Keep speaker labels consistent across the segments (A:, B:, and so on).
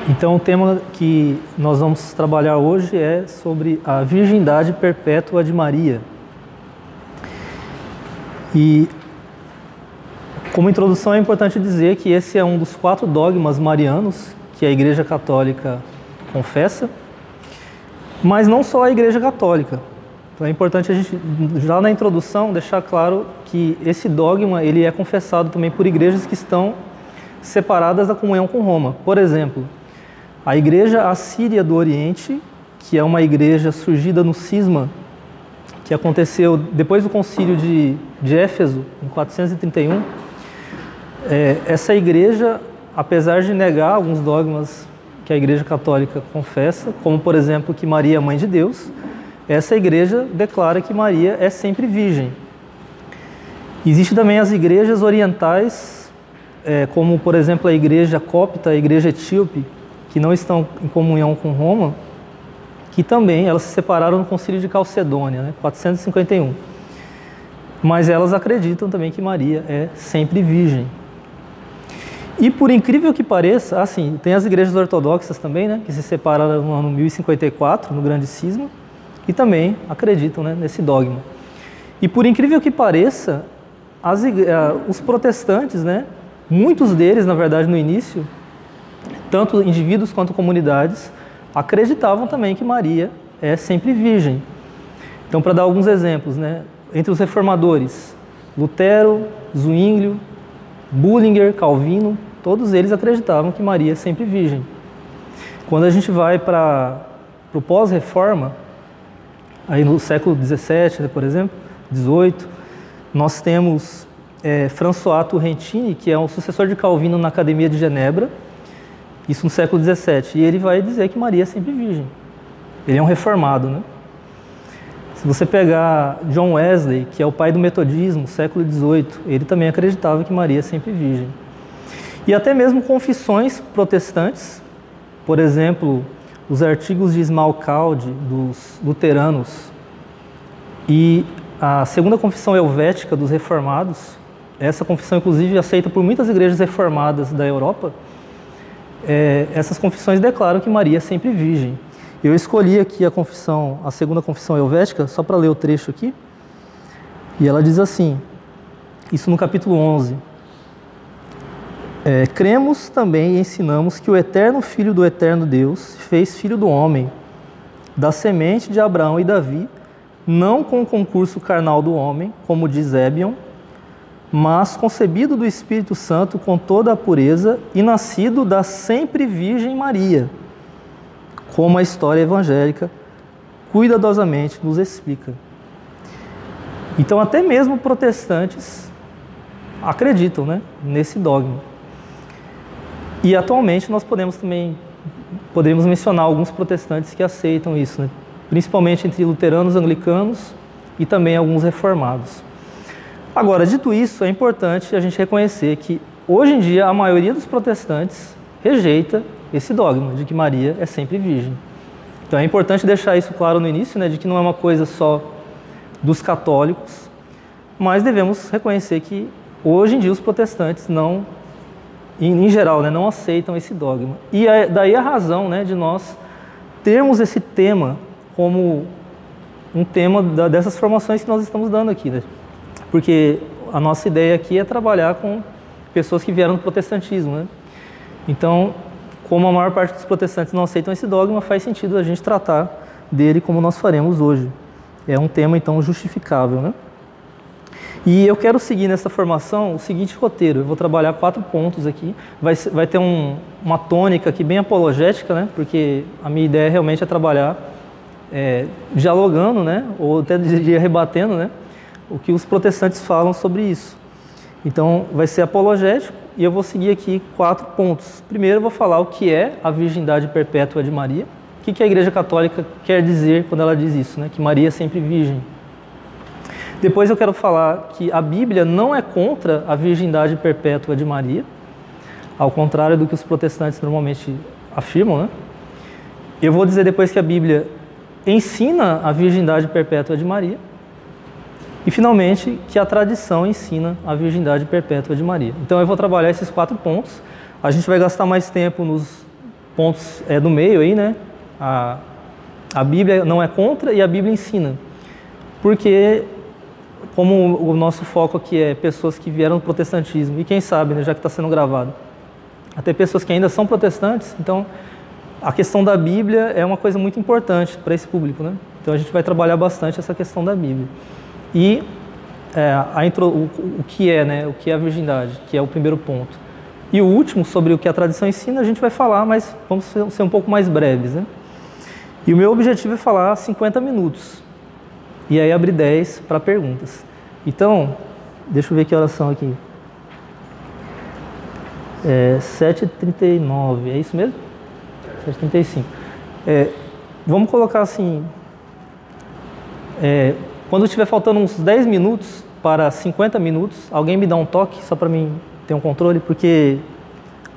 A: Então, o tema que nós vamos trabalhar hoje é sobre a virgindade perpétua de Maria. E, como introdução, é importante dizer que esse é um dos 4 dogmas marianos que a Igreja Católica confessa, mas não só a Igreja Católica. Então, é importante a gente, já na introdução, deixar claro que esse dogma ele é confessado também por igrejas que estão separadas da comunhão com Roma. Por exemplo, a Igreja Assíria do Oriente, que é uma igreja surgida no cisma, que aconteceu depois do concílio de Éfeso, em 431, essa igreja, apesar de negar alguns dogmas que a Igreja Católica confessa, como, por exemplo, que Maria é mãe de Deus, essa igreja declara que Maria é sempre virgem. Existem também as igrejas orientais, como, por exemplo, a igreja copta, a igreja etíope, que não estão em comunhão com Roma, que também elas se separaram no concílio de Calcedônia, 451. Mas elas acreditam também que Maria é sempre virgem. E por incrível que pareça, assim, tem as igrejas ortodoxas também, que se separaram no ano 1054, no grande cisma, e também acreditam nesse dogma. E por incrível que pareça, os protestantes, muitos deles, na verdade, no início, tanto indivíduos quanto comunidades, acreditavam também que Maria é sempre virgem. Então, para dar alguns exemplos, entre os reformadores, Lutero, Zwinglio, Bullinger, Calvino, todos eles acreditavam que Maria é sempre virgem. Quando a gente vai para o pós-reforma, aí no século XVII, por exemplo, XVIII, nós temos François Turrentini, que é um sucessor de Calvino na Academia de Genebra, isso no século XVII, e ele vai dizer que Maria é sempre virgem. Ele é um reformado, Se você pegar John Wesley, que é o pai do metodismo, século XVIII, ele também acreditava que Maria é sempre virgem. E até mesmo confissões protestantes, por exemplo, os artigos de Smalcalde, dos luteranos, e a segunda confissão helvética dos reformados, essa confissão inclusive aceita por muitas igrejas reformadas da Europa, essas confissões declaram que Maria é sempre virgem. Eu escolhi aqui a segunda confissão helvética, só para ler o trecho aqui, e ela diz assim, isso no capítulo 11, cremos também e ensinamos que o eterno Filho do eterno Deus fez Filho do homem, da semente de Abraão e Davi, não com o concurso carnal do homem, como diz Ébion, mas concebido do Espírito Santo com toda a pureza e nascido da sempre Virgem Maria, como a história evangélica cuidadosamente nos explica. Então, até mesmo protestantes acreditam nesse dogma. E atualmente nós podemos mencionar alguns protestantes que aceitam isso, principalmente entre luteranos, anglicanos e também alguns reformados. Agora, dito isso, é importante a gente reconhecer que, hoje em dia, a maioria dos protestantes rejeita esse dogma de que Maria é sempre virgem. Então, é importante deixar isso claro no início, de que não é uma coisa só dos católicos, mas devemos reconhecer que, hoje em dia, os protestantes em geral, não aceitam esse dogma. E daí a razão de nós termos esse tema como um tema dessas formações que nós estamos dando aqui, Porque a nossa ideia aqui é trabalhar com pessoas que vieram do protestantismo, Então, como a maior parte dos protestantes não aceitam esse dogma, faz sentido a gente tratar dele como nós faremos hoje. É um tema, então, justificável, E eu quero seguir nessa formação o seguinte roteiro. Eu vou trabalhar 4 pontos aqui. Vai ter uma tônica aqui bem apologética, porque a minha ideia realmente é trabalhar dialogando, ou até rebatendo, o que os protestantes falam sobre isso. Então, vai ser apologético e eu vou seguir aqui 4 pontos. Primeiro, eu vou falar o que é a virgindade perpétua de Maria. O que a Igreja Católica quer dizer quando ela diz isso, que Maria é sempre virgem. Depois eu quero falar que a Bíblia não é contra a virgindade perpétua de Maria, ao contrário do que os protestantes normalmente afirmam, Eu vou dizer depois que a Bíblia ensina a virgindade perpétua de Maria. E, finalmente, que a tradição ensina a virgindade perpétua de Maria. Então, eu vou trabalhar esses 4 pontos. A gente vai gastar mais tempo pontos do meio aí, né? A Bíblia não é contra e a Bíblia ensina. Porque, como o nosso foco aqui é pessoas que vieram do protestantismo, e quem sabe, né, já que está sendo gravado, até pessoas que ainda são protestantes, então a questão da Bíblia é uma coisa muito importante para esse público, né? Então a gente vai trabalhar bastante essa questão da Bíblia. E o que é, né? O que é a virgindade, que é o primeiro ponto. E o último, sobre o que a tradição ensina, a gente vai falar, mas vamos ser um pouco mais breves, né? E o meu objetivo é falar 50 minutos. E aí abrir 10 para perguntas. Então, deixa eu ver que horas são aqui. 7h39, é isso mesmo? 7h35. Vamos colocar assim, quando estiver faltando uns 10 minutos para 50 minutos, alguém me dá um toque, só para mim ter um controle, porque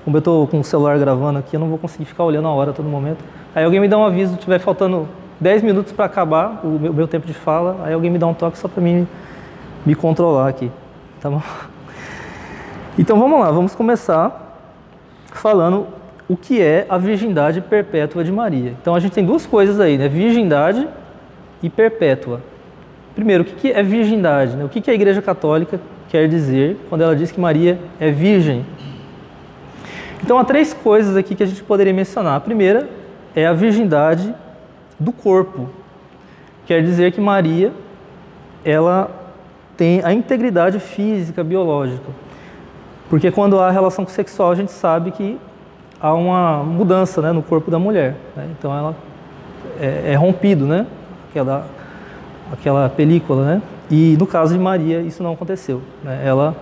A: como eu estou com o celular gravando aqui, eu não vou conseguir ficar olhando a hora a todo momento. Aí alguém me dá um aviso, estiver faltando 10 minutos para acabar o meu tempo de fala, aí alguém me dá um toque só para mim me controlar aqui, tá bom? Então vamos lá, vamos começar falando o que é a virgindade perpétua de Maria. Então a gente tem duas coisas aí, né? Virgindade e perpétua. Primeiro, o que é virgindade, né? O que a Igreja Católica quer dizer quando ela diz que Maria é virgem? Então há três coisas aqui que a gente poderia mencionar. A primeira é a virgindade do corpo. Quer dizer que Maria, ela tem a integridade física, biológica. Porque quando há relação sexual, a gente sabe que há uma mudança, né, no corpo da mulher, né? Então ela é rompido, né, aquela película, né? E no caso de Maria isso não aconteceu, né? Ela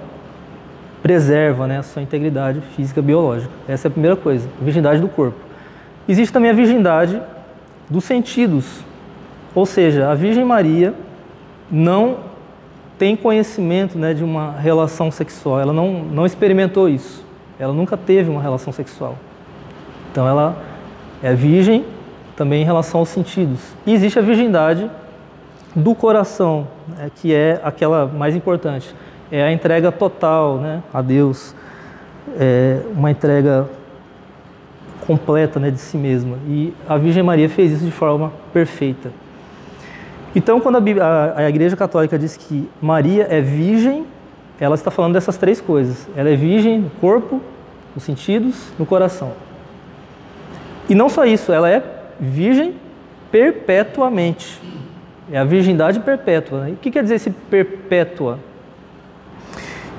A: preserva, né, a sua integridade física biológica. Essa é a primeira coisa, a virgindade do corpo. Existe também a virgindade dos sentidos, ou seja, a Virgem Maria não tem conhecimento, né, de uma relação sexual, ela não experimentou isso, ela nunca teve uma relação sexual. Então ela é virgem também em relação aos sentidos. E existe a virgindade do coração, né, que é aquela mais importante, é a entrega total, né, a Deus, uma entrega completa, né, de si mesma. E a Virgem Maria fez isso de forma perfeita. Então, quando a Igreja Católica diz que Maria é virgem, ela está falando dessas três coisas. Ela é virgem no corpo, nos sentidos, no coração. E não só isso, ela é virgem perpetuamente. É a virgindade perpétua, né? O que quer dizer esse perpétua?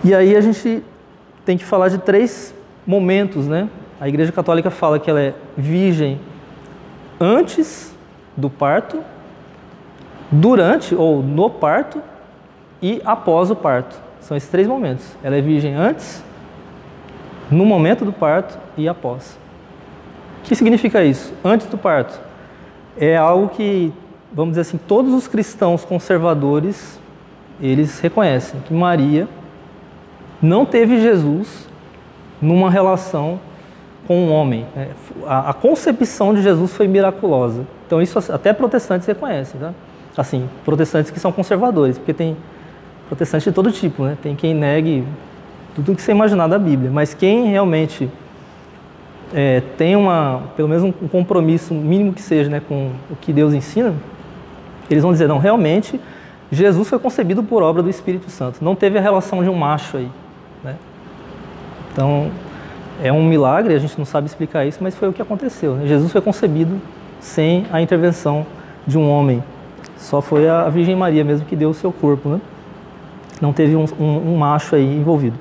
A: E aí a gente tem que falar de três momentos, né? A Igreja Católica fala que ela é virgem antes do parto, durante ou no parto e após o parto. São esses três momentos. Ela é virgem antes, no momento do parto e após. O que significa isso? Antes do parto. É algo que, vamos dizer assim, todos os cristãos conservadores, eles reconhecem que Maria não teve Jesus numa relação com um homem. A concepção de Jesus foi miraculosa. Então isso até protestantes reconhecem, tá? Assim, protestantes que são conservadores, porque tem protestantes de todo tipo, né? Tem quem negue tudo o que você imaginar da Bíblia, mas quem realmente tem pelo menos um compromisso mínimo que seja, né, com o que Deus ensina, eles vão dizer, não, realmente Jesus foi concebido por obra do Espírito Santo, não teve a relação de um macho aí, né? Então é um milagre, a gente não sabe explicar isso, mas foi o que aconteceu, né? Jesus foi concebido sem a intervenção de um homem. Só foi a Virgem Maria mesmo que deu o seu corpo, né? Não teve um macho aí envolvido.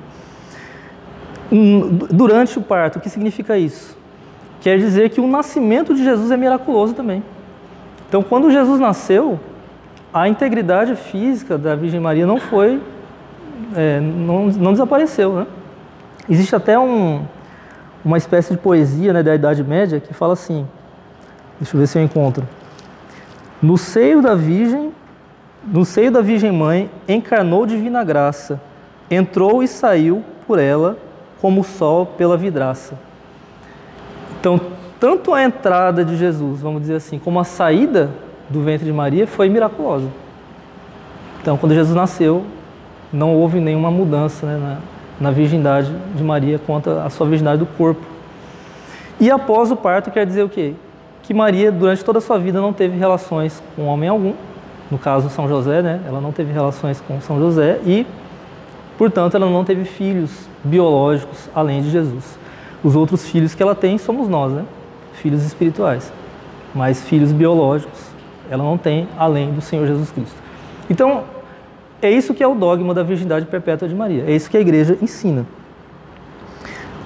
A: Durante o parto, o que significa isso? Quer dizer que o nascimento de Jesus é miraculoso também. Então, quando Jesus nasceu, a integridade física da Virgem Maria não foi, não desapareceu, né? Existe até uma espécie de poesia, né, da Idade Média que fala assim, deixa eu ver se eu encontro. No seio da Virgem Mãe, encarnou divina graça, entrou e saiu por ela, como o sol pela vidraça. Então, tanto a entrada de Jesus, vamos dizer assim, como a saída do ventre de Maria foi miraculosa. Então, quando Jesus nasceu, não houve nenhuma mudança, né, na virgindade de Maria quanto à sua virgindade do corpo. E após o parto quer dizer o quê? Que Maria, durante toda a sua vida, não teve relações com homem algum. No caso, São José, né? Ela não teve relações com São José e, portanto, ela não teve filhos biológicos além de Jesus. Os outros filhos que ela tem somos nós, né? Filhos espirituais. Mas filhos biológicos ela não tem além do Senhor Jesus Cristo. Então, é isso que é o dogma da virgindade perpétua de Maria. É isso que a igreja ensina.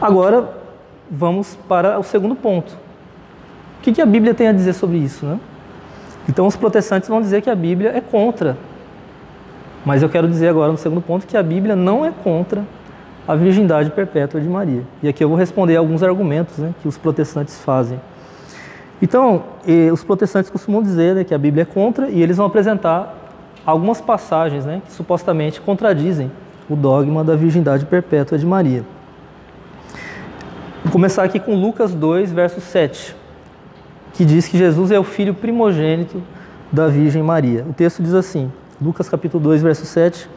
A: Agora, vamos para o segundo ponto. O que a Bíblia tem a dizer sobre isso, né? Então, os protestantes vão dizer que a Bíblia é contra. Mas eu quero dizer agora, no segundo ponto, que a Bíblia não é contra a virgindade perpétua de Maria. E aqui eu vou responder alguns argumentos, né, que os protestantes fazem. Então, os protestantes costumam dizer, né, que a Bíblia é contra, e eles vão apresentar algumas passagens, né, que supostamente contradizem o dogma da virgindade perpétua de Maria. Vou começar aqui com Lucas 2, verso 7, que diz que Jesus é o filho primogênito da Virgem Maria. O texto diz assim, Lucas capítulo 2, verso 7,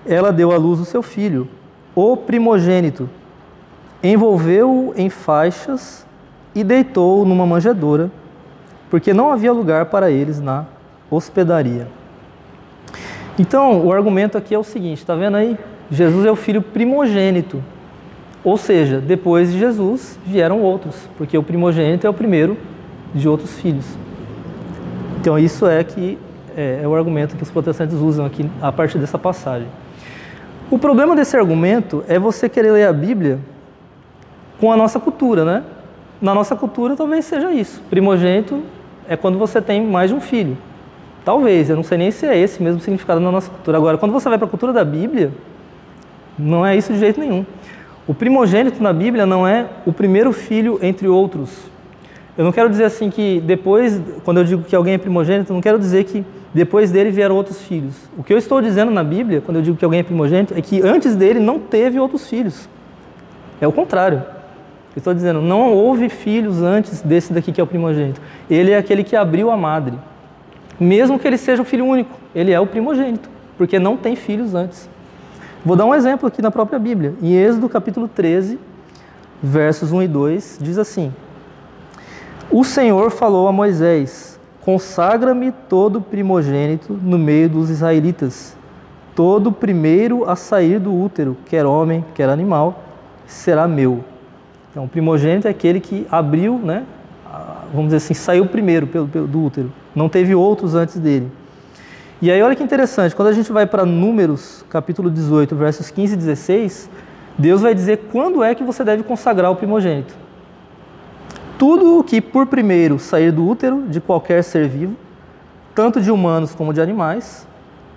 A: ela deu à luz o seu filho, o primogênito, envolveu-o em faixas e deitou-o numa manjedoura, porque não havia lugar para eles na hospedaria. Então, o argumento aqui é o seguinte, está vendo aí? Jesus é o filho primogênito, ou seja, depois de Jesus vieram outros, porque o primogênito é o primeiro de outros filhos. Então, isso é o argumento que os protestantes usam aqui a partir dessa passagem. O problema desse argumento é você querer ler a Bíblia com a nossa cultura, né? Na nossa cultura talvez seja isso. Primogênito é quando você tem mais de um filho. Talvez, eu não sei nem se é esse mesmo significado na nossa cultura. Agora, quando você vai para a cultura da Bíblia, não é isso de jeito nenhum. O primogênito na Bíblia não é o primeiro filho entre outros. Eu não quero dizer assim que depois, quando eu digo que alguém é primogênito, eu não quero dizer que depois dele vieram outros filhos. O que eu estou dizendo na Bíblia, quando eu digo que alguém é primogênito, é que antes dele não teve outros filhos. É o contrário. Eu estou dizendo, não houve filhos antes desse daqui que é o primogênito. Ele é aquele que abriu a madre. Mesmo que ele seja o filho único, ele é o primogênito, porque não tem filhos antes. Vou dar um exemplo aqui na própria Bíblia. Em Êxodo capítulo 13, versos 1 e 2, diz assim: o Senhor falou a Moisés: consagra-me todo primogênito no meio dos israelitas, todo primeiro a sair do útero, quer homem, quer animal, será meu. Então, o primogênito é aquele que abriu, né, vamos dizer assim, saiu primeiro do útero. Não teve outros antes dele. E aí, olha que interessante, quando a gente vai para Números, capítulo 18, versos 15 e 16, Deus vai dizer quando é que você deve consagrar o primogênito. Tudo o que por primeiro sair do útero de qualquer ser vivo, tanto de humanos como de animais,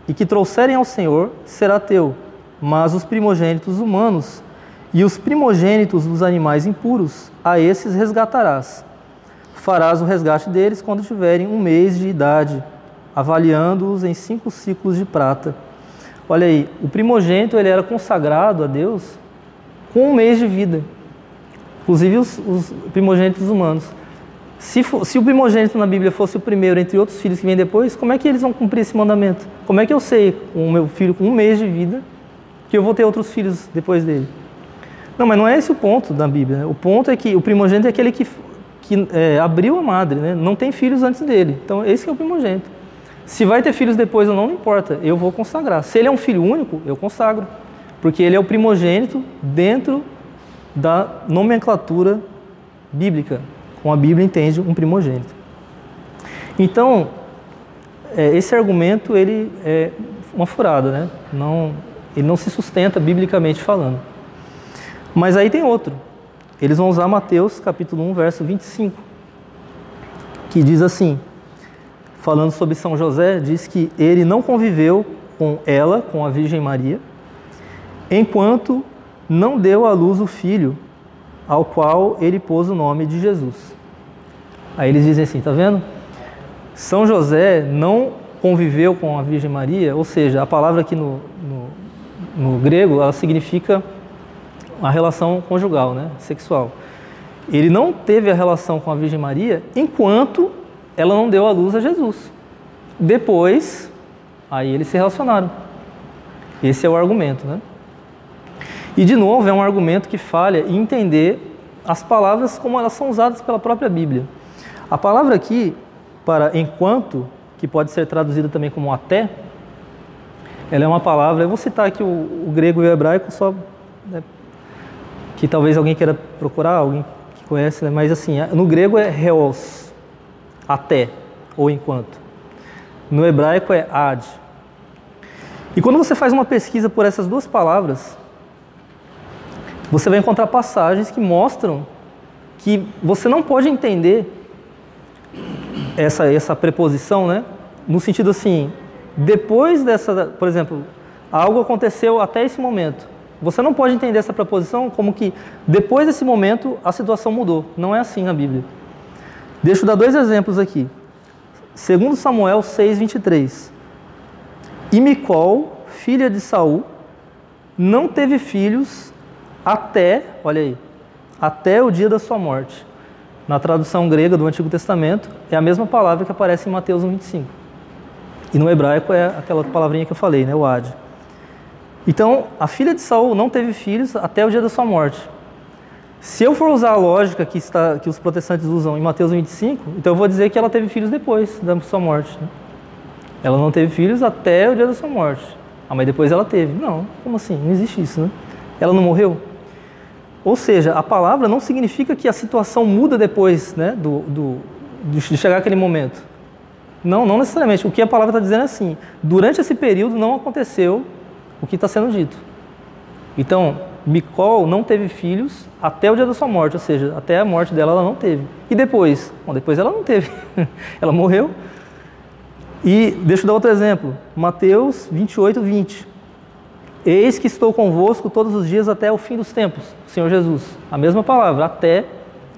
A: e que trouxerem ao Senhor, será teu. Mas os primogênitos humanos e os primogênitos dos animais impuros, a esses resgatarás. Farás o resgate deles quando tiverem 1 mês de idade, avaliando-os em 5 ciclos de prata. Olha aí, o primogênito ele era consagrado a Deus com 1 mês de vida. Inclusive os primogênitos humanos. Se o primogênito na Bíblia fosse o primeiro entre outros filhos que vêm depois, como é que eles vão cumprir esse mandamento? Como é que eu sei, com o meu filho com 1 mês de vida, que eu vou ter outros filhos depois dele? Não, mas não é esse o ponto da Bíblia. Né? O ponto é que o primogênito é aquele que abriu a madre, né? Não tem filhos antes dele. Então, esse que é o primogênito. Se vai ter filhos depois ou não, não importa. Eu vou consagrar. Se ele é um filho único, eu consagro. Porque ele é o primogênito dentro da nomenclatura bíblica. Como a Bíblia entende um primogênito. Então, esse argumento ele é uma furada, né? Ele não se sustenta biblicamente falando. Mas aí tem outro. Eles vão usar Mateus capítulo 1, verso 25, que diz assim, falando sobre São José, diz que ele não conviveu com ela, com a Virgem Maria, enquanto não deu à luz o filho, ao qual ele pôs o nome de Jesus. Aí eles dizem assim, tá vendo? São José não conviveu com a Virgem Maria, ou seja, a palavra aqui no grego, ela significa a relação conjugal, né, sexual. Ele não teve a relação com a Virgem Maria enquanto ela não deu à luz a Jesus. Depois, aí eles se relacionaram. Esse é o argumento, né? E de novo, é um argumento que falha em entender as palavras como elas são usadas pela própria Bíblia. A palavra aqui, para enquanto, que pode ser traduzida também como até, ela é uma palavra, eu vou citar aqui o grego e o hebraico, só, né, que talvez alguém queira procurar, alguém que conhece, né, mas assim, no grego é reos, até, ou enquanto. No hebraico é ad. E quando você faz uma pesquisa por essas duas palavras, você vai encontrar passagens que mostram que você não pode entender essa preposição, né? No sentido assim, depois dessa, por exemplo, algo aconteceu até esse momento. Você não pode entender essa preposição como que depois desse momento a situação mudou. Não é assim na Bíblia. Deixa eu dar 2 exemplos aqui. 2 Samuel 6:23. E Micol, filha de Saul, não teve filhos até, olha aí, até o dia da sua morte. Na tradução grega do Antigo Testamento, é a mesma palavra que aparece em Mateus 1:25. E no hebraico é aquela palavrinha que eu falei, né, o ad. Então, a filha de Saul não teve filhos até o dia da sua morte. Se eu for usar a lógica que os protestantes usam em Mateus 1:25, então eu vou dizer que ela teve filhos depois da sua morte, né? Ela não teve filhos até o dia da sua morte. Ah, mas depois ela teve. Não, como assim? Não existe isso, né? Ela não morreu? Ou seja, a palavra não significa que a situação muda depois, né, de chegar aquele momento. Não necessariamente. O que a palavra está dizendo é assim, durante esse período não aconteceu o que está sendo dito. Então, Micol não teve filhos até o dia da sua morte, ou seja, até a morte dela ela não teve. E depois? Bom, depois ela não teve. Ela morreu. E deixa eu dar outro exemplo. Mateus 28:20. Eis que estou convosco todos os dias até o fim dos tempos, Senhor Jesus. A mesma palavra, até,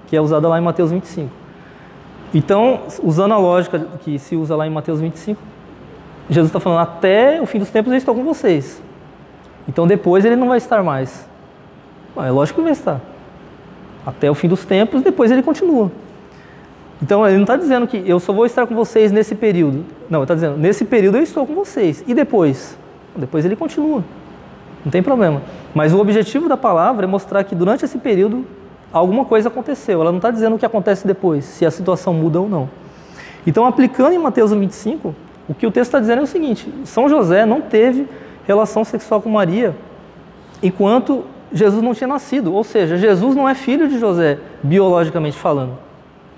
A: que é usada lá em Mateus 25. Então, usando a lógica que se usa lá em Mateus 25, Jesus está falando, até o fim dos tempos eu estou com vocês. Então, depois ele não vai estar mais. Bom, é lógico que vai estar. Até o fim dos tempos, depois ele continua. Então, ele não está dizendo que eu só vou estar com vocês nesse período. Não, ele está dizendo, nesse período eu estou com vocês. E depois? Depois ele continua. Não tem problema. Mas o objetivo da palavra é mostrar que durante esse período alguma coisa aconteceu. Ela não está dizendo o que acontece depois, se a situação muda ou não. Então, aplicando em Mateus 1:25, o que o texto está dizendo é o seguinte, São José não teve relação sexual com Maria enquanto Jesus não tinha nascido. Ou seja, Jesus não é filho de José, biologicamente falando.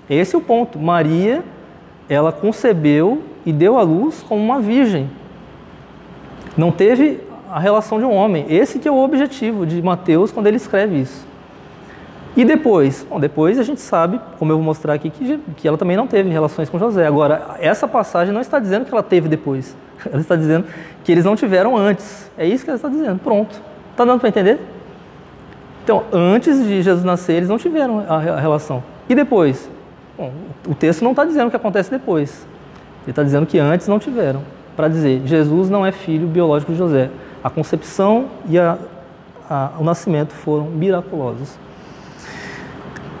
A: Esse é o ponto. Maria, ela concebeu e deu à luz como uma virgem. Não teve a relação de um homem. Esse que é o objetivo de Mateus quando ele escreve isso. E depois? Bom, depois a gente sabe, como eu vou mostrar aqui, que ela também não teve relações com José. Agora, essa passagem não está dizendo que ela teve depois. Ela está dizendo que eles não tiveram antes. É isso que ela está dizendo. Pronto. Está dando para entender? Então, antes de Jesus nascer, eles não tiveram a relação. E depois? Bom, o texto não está dizendo o que acontece depois. Ele está dizendo que antes não tiveram. Para dizer, Jesus não é filho biológico de José. A concepção e o nascimento foram miraculosos.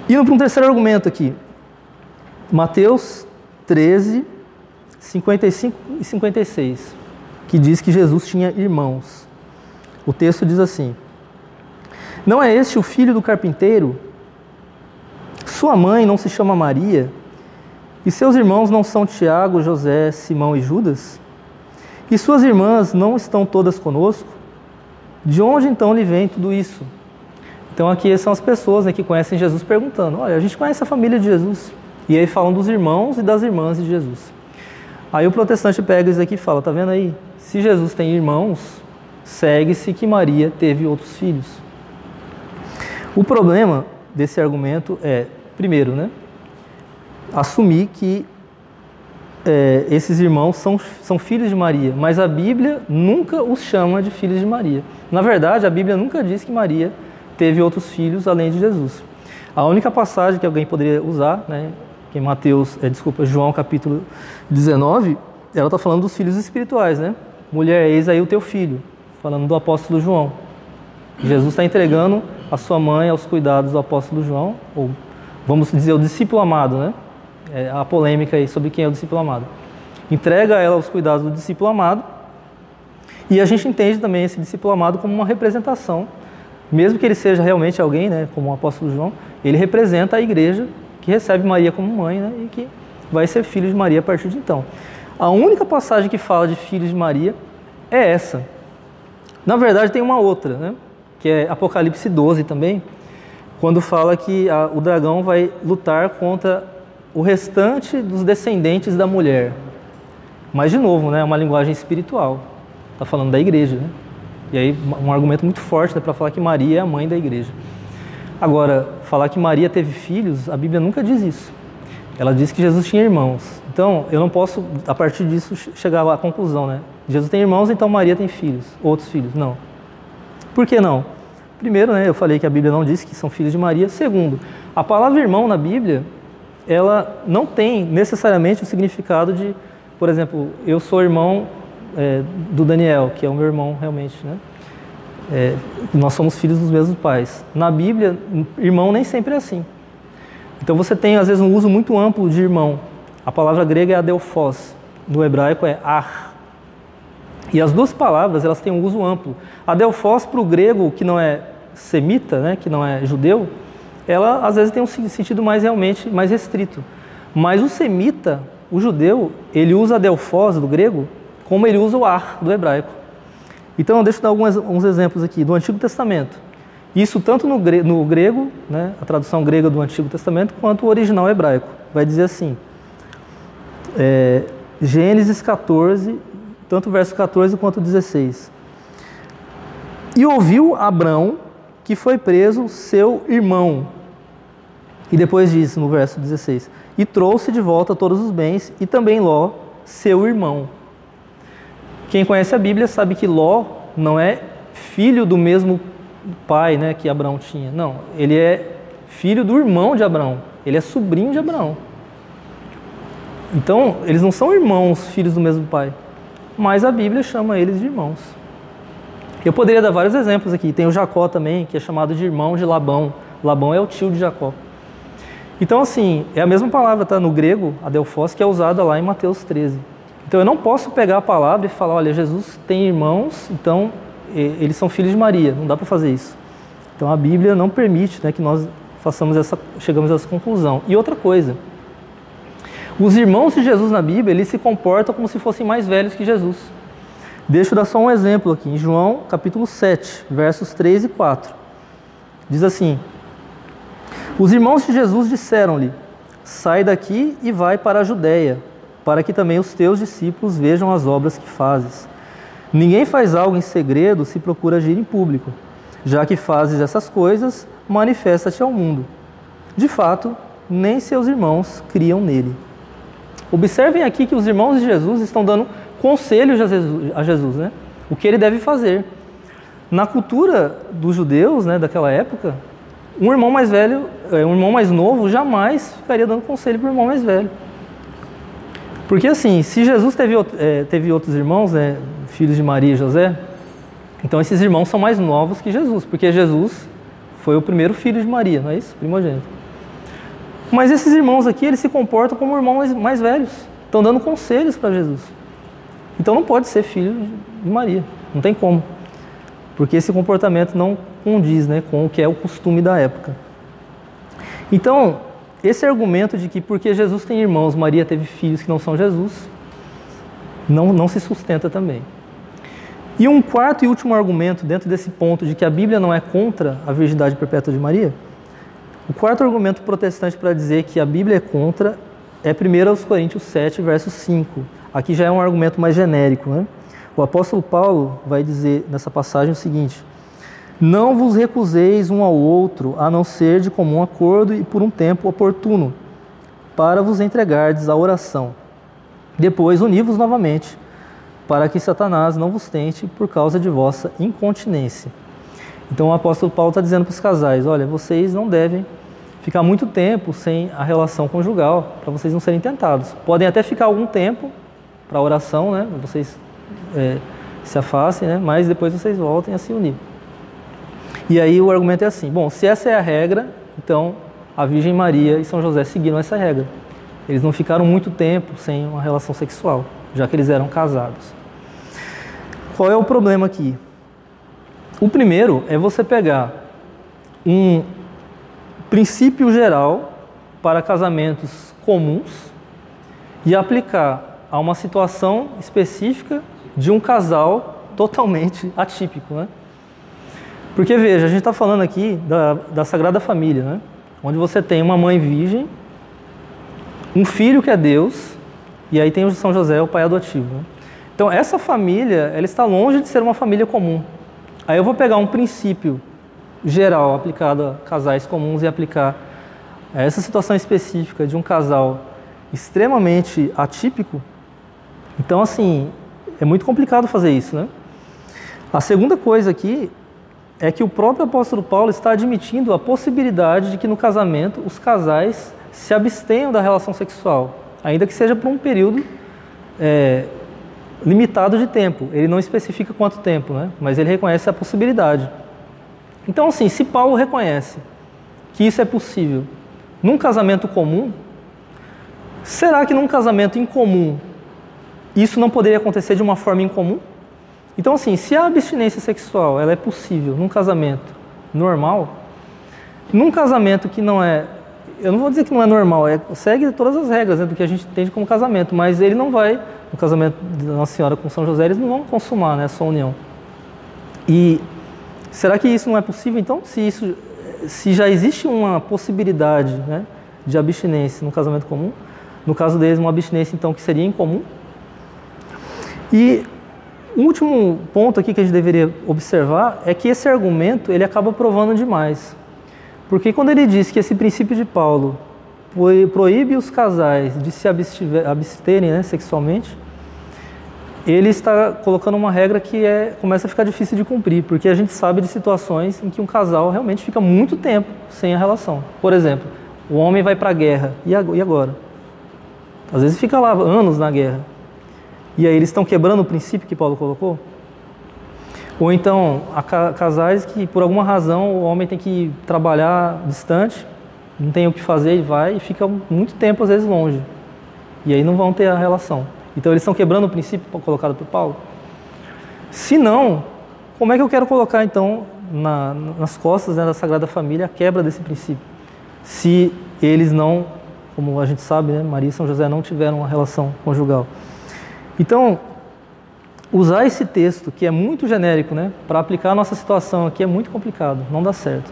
A: Indo para um terceiro argumento aqui. Mateus 13, 55 e 56, que diz que Jesus tinha irmãos. O texto diz assim, não é este o filho do carpinteiro? Sua mãe não se chama Maria? E seus irmãos não são Tiago, José, Simão e Judas? E suas irmãs não estão todas conosco? De onde então lhe vem tudo isso? Então aqui são as pessoas, né, que conhecem Jesus perguntando, olha, a gente conhece a família de Jesus. E aí falam dos irmãos e das irmãs de Jesus. Aí o protestante pega isso aqui e fala, tá vendo aí? Se Jesus tem irmãos, segue-se que Maria teve outros filhos. O problema desse argumento é, primeiro, né, assumir que esses irmãos são filhos de Maria, mas a Bíblia nunca os chama de filhos de Maria. Na verdade, a Bíblia nunca diz que Maria teve outros filhos além de Jesus. A única passagem que alguém poderia usar, né, que em João capítulo 19, ela está falando dos filhos espirituais, né? Mulher, eis aí o teu filho, falando do apóstolo João. Jesus está entregando a sua mãe aos cuidados do apóstolo João, ou vamos dizer, o discípulo amado, né? A polêmica aí sobre quem é o discípulo amado. Entrega ela aos cuidados do discípulo amado, e a gente entende também esse discípulo amado como uma representação, mesmo que ele seja realmente alguém, né, como o apóstolo João, ele representa a igreja que recebe Maria como mãe, né, e que vai ser filho de Maria a partir de então. A única passagem que fala de filhos de Maria é essa. Na verdade tem uma outra, né, que é Apocalipse 12 também, quando fala que o dragão vai lutar contra o restante dos descendentes da mulher. Mas de novo, né, é uma linguagem espiritual. Está falando da igreja, né? E aí um argumento muito forte, né, para falar que Maria é a mãe da igreja. Agora, falar que Maria teve filhos, a Bíblia nunca diz isso. Ela diz que Jesus tinha irmãos. Então, eu não posso, a partir disso, chegar à conclusão, né? Jesus tem irmãos, então Maria tem filhos, outros filhos. Não. Por que não? Primeiro, né, eu falei que a Bíblia não diz que são filhos de Maria. Segundo, a palavra irmão na Bíblia, ela não tem necessariamente o significado de, por exemplo, eu sou irmão do Daniel, que é o meu irmão realmente, né? Nós somos filhos dos mesmos pais. Na Bíblia, irmão nem sempre é assim. Então você tem, às vezes, um uso muito amplo de irmão. A palavra grega é adelphos, no hebraico é ar. E as duas palavras, elas têm um uso amplo. Adelphos, para o grego, que não é semita, né, que não é judeu, ela, às vezes, tem um sentido realmente mais restrito. Mas o semita, o judeu, ele usa adelphos, do grego, como ele usa o ar, do hebraico. Então, deixa eu dar alguns exemplos aqui do Antigo Testamento. Isso tanto no grego, né, a tradução grega do Antigo Testamento, quanto o original hebraico. Vai dizer assim, Gênesis 14, tanto o verso 14 quanto o 16. E ouviu Abrão que foi preso seu irmão. E depois diz, no verso 16, e trouxe de volta todos os bens, e também Ló, seu irmão. Quem conhece a Bíblia sabe que Ló não é filho do mesmo pai, né, que Abrão tinha. Não, ele é filho do irmão de Abrão. Ele é sobrinho de Abrão. Então, eles não são irmãos, filhos do mesmo pai. Mas a Bíblia chama eles de irmãos. Eu poderia dar vários exemplos aqui. Tem o Jacó também, que é chamado de irmão de Labão. Labão é o tio de Jacó. Então, assim, é a mesma palavra, tá, no grego, adelphos, que é usada lá em Mateus 13. Então, eu não posso pegar a palavra e falar, olha, Jesus tem irmãos, então eles são filhos de Maria. Não dá para fazer isso. Então, a Bíblia não permite, né, que nós chegamos a essa conclusão. E outra coisa, os irmãos de Jesus na Bíblia, eles se comportam como se fossem mais velhos que Jesus. Deixa eu dar só um exemplo aqui, em João capítulo 7, versos 3 e 4. Diz assim, os irmãos de Jesus disseram-lhe, sai daqui e vai para a Judéia, para que também os teus discípulos vejam as obras que fazes. Ninguém faz algo em segredo se procura agir em público. Já que fazes essas coisas, manifesta-te ao mundo. De fato, nem seus irmãos criam nele. Observem aqui que os irmãos de Jesus estão dando conselhos a Jesus, né? O que ele deve fazer. Na cultura dos judeus, né, daquela época, um irmão mais velho, um irmão mais novo, jamais ficaria dando conselho para o irmão mais velho. Porque assim, se Jesus teve outros irmãos, né, filhos de Maria e José, então esses irmãos são mais novos que Jesus, porque Jesus foi o primeiro filho de Maria, não é isso? Primogênito. Mas esses irmãos aqui, eles se comportam como irmãos mais velhos, estão dando conselhos para Jesus. Então não pode ser filho de Maria, não tem como. Porque esse comportamento não condiz, né, com o que é o costume da época. Então, esse argumento de que porque Jesus tem irmãos, Maria teve filhos que não são Jesus, não se sustenta também. E um quarto e último argumento dentro desse ponto de que a Bíblia não é contra a virgindade perpétua de Maria, o quarto argumento protestante para dizer que a Bíblia é contra é 1 Coríntios 7, verso 5. Aqui já é um argumento mais genérico, né? O apóstolo Paulo vai dizer nessa passagem o seguinte, não vos recuseis um ao outro, a não ser de comum acordo e por um tempo oportuno, para vos entregardes à oração. Depois uni-vos novamente, para que Satanás não vos tente por causa de vossa incontinência. Então o apóstolo Paulo está dizendo para os casais, olha, vocês não devem ficar muito tempo sem a relação conjugal, para vocês não serem tentados. Podem até ficar algum tempo para a oração, né? Vocês se afastem, né? Mas depois vocês voltem a se unir. E aí o argumento é assim, bom, se essa é a regra, então a Virgem Maria e São José seguiram essa regra. Eles não ficaram muito tempo sem uma relação sexual, já que eles eram casados. Qual é o problema aqui? O primeiro é você pegar um princípio geral para casamentos comuns e aplicar a uma situação específica de um casal totalmente atípico, né? Porque, veja, a gente está falando aqui da Sagrada Família, né? Onde você tem uma mãe virgem, um filho que é Deus, e aí tem o São José, o pai adotivo, né? Então, essa família, ela está longe de ser uma família comum. Aí eu vou pegar um princípio geral aplicado a casais comuns e aplicar essa situação específica de um casal extremamente atípico. Então, assim, é muito complicado fazer isso, né? A segunda coisa aqui é que o próprio apóstolo Paulo está admitindo a possibilidade de que no casamento os casais se abstenham da relação sexual, ainda que seja por um período limitado de tempo. Ele não especifica quanto tempo, né? Mas ele reconhece a possibilidade. Então, assim, se Paulo reconhece que isso é possível num casamento comum, será que num casamento incomum isso não poderia acontecer de uma forma incomum? Então, assim, se a abstinência sexual ela é possível num casamento normal, num casamento que não é... Eu não vou dizer que não é normal, segue todas as regras, né, do que a gente entende como casamento, mas ele não vai, no casamento da Nossa Senhora com São José, eles não vão consumar, né, a sua união. E será que isso não é possível? Então, se já existe uma possibilidade, né, de abstinência no casamento comum, no caso deles, uma abstinência, então, que seria incomum. E o último ponto aqui que a gente deveria observar é que esse argumento ele acaba provando demais. Porque quando ele diz que esse princípio de Paulo proíbe os casais de se absterem, né, sexualmente, ele está colocando uma regra que começa a ficar difícil de cumprir, porque a gente sabe de situações em que um casal realmente fica muito tempo sem a relação. Por exemplo, o homem vai para a guerra, e agora? Às vezes fica lá anos na guerra. E aí eles estão quebrando o princípio que Paulo colocou? Ou então, há casais que por alguma razão o homem tem que trabalhar distante, não tem o que fazer e vai, e fica muito tempo às vezes longe. E aí não vão ter a relação. Então eles estão quebrando o princípio colocado por Paulo? Se não, como é que eu quero colocar então nas costas, né, da Sagrada Família a quebra desse princípio? Se eles não, como a gente sabe, né, Maria e São José não tiveram uma relação conjugal. Então, usar esse texto, que é muito genérico, né, para aplicar a nossa situação aqui é muito complicado, não dá certo.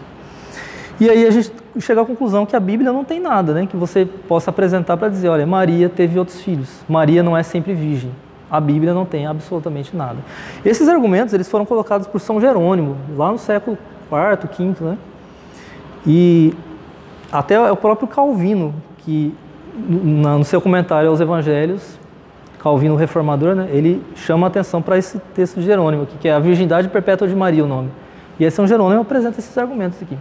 A: E aí a gente chega à conclusão que a Bíblia não tem nada, né, que você possa apresentar para dizer, olha, Maria teve outros filhos, Maria não é sempre virgem. A Bíblia não tem absolutamente nada. Esses argumentos eles foram colocados por São Jerônimo, lá no século IV, V, né, e até o próprio Calvino, que no seu comentário aos Evangelhos, Calvino reformador, né, ele chama a atenção para esse texto de Jerônimo, aqui, que é a virgindade perpétua de Maria, o nome. E aí São Jerônimo apresenta esses argumentos aqui.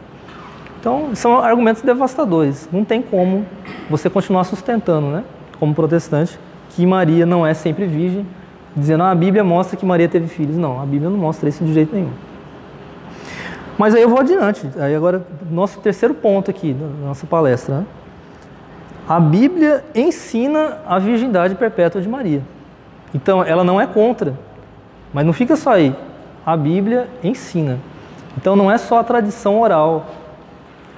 A: Então, são argumentos devastadores. Não tem como você continuar sustentando, né, como protestante, que Maria não é sempre virgem, dizendo, a Bíblia mostra que Maria teve filhos. Não, a Bíblia não mostra isso de jeito nenhum. Mas aí eu vou adiante. Aí agora, nosso terceiro ponto aqui da nossa palestra, né? A Bíblia ensina a virgindade perpétua de Maria. Então, ela não é contra, mas não fica só aí. A Bíblia ensina. Então, não é só a tradição oral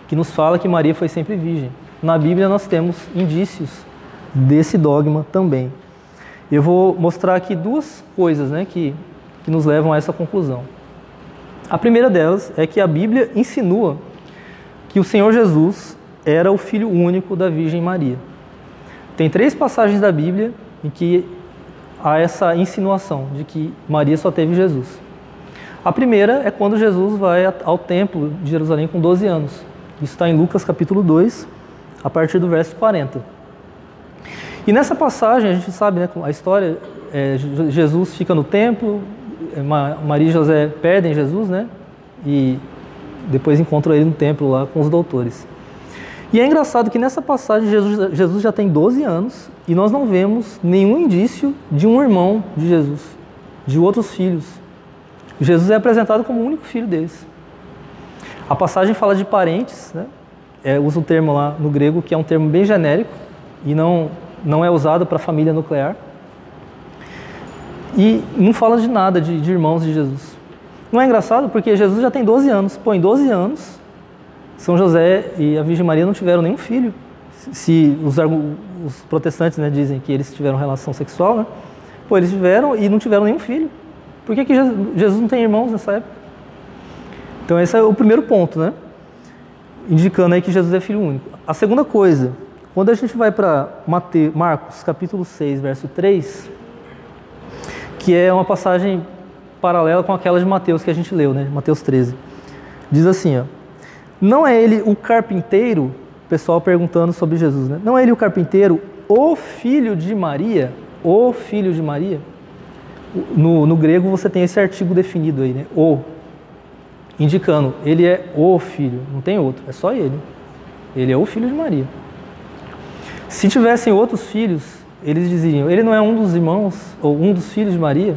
A: que nos fala que Maria foi sempre virgem. Na Bíblia, nós temos indícios desse dogma também. Eu vou mostrar aqui duas coisas, né, que nos levam a essa conclusão. A primeira delas é que a Bíblia insinua que o Senhor Jesus era o filho único da Virgem Maria. Tem 3 passagens da Bíblia em que há essa insinuação de que Maria só teve Jesus. A primeira é quando Jesus vai ao templo de Jerusalém com 12 anos. Isso está em Lucas capítulo 2, a partir do verso 40. E nessa passagem, a gente sabe, né, a história, Jesus fica no templo, Maria e José perdem Jesus, né, e depois encontram ele no templo lá com os doutores. E é engraçado que nessa passagem Jesus já tem 12 anos e nós não vemos nenhum indício de um irmão de Jesus, de outros filhos. Jesus é apresentado como o único filho deles. A passagem fala de parentes, né? Usa um termo lá no grego que é um termo bem genérico e não é usado para família nuclear. E não fala de nada de irmãos de Jesus. Não é engraçado porque Jesus já tem 12 anos. Pô, em 12 anos... São José e a Virgem Maria não tiveram nenhum filho. Se os protestantes, né, dizem que eles tiveram relação sexual, né? Pô, eles tiveram e não tiveram nenhum filho. Por que Jesus não tem irmãos nessa época? Então esse é o primeiro ponto, né? Indicando aí que Jesus é filho único. A segunda coisa, quando a gente vai para Marcos capítulo 6, verso 3, que é uma passagem paralela com aquela de Mateus que a gente leu, né? Mateus 13. Diz assim, ó: não é ele o carpinteiro, o pessoal perguntando sobre Jesus, né? Não é ele o carpinteiro, o filho de Maria? O filho de Maria? No grego você tem esse artigo definido aí, né? O. Indicando, ele é o filho, não tem outro, é só ele. Ele é o filho de Maria. Se tivessem outros filhos, eles dizeriam, ele não é um dos irmãos, ou um dos filhos de Maria?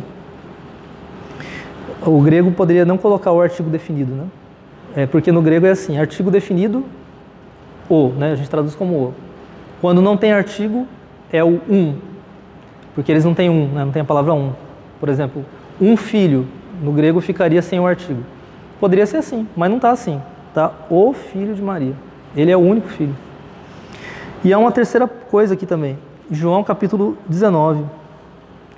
A: O grego poderia não colocar o artigo definido, né? Porque no grego é assim, artigo definido, o, né? A gente traduz como o. Quando não tem artigo, é o um, porque eles não têm um, né? Não tem a palavra um. Por exemplo, um filho, no grego ficaria sem o artigo. Poderia ser assim, mas não está assim. Está o filho de Maria. Ele é o único filho. E há uma terceira coisa aqui também. João capítulo 19,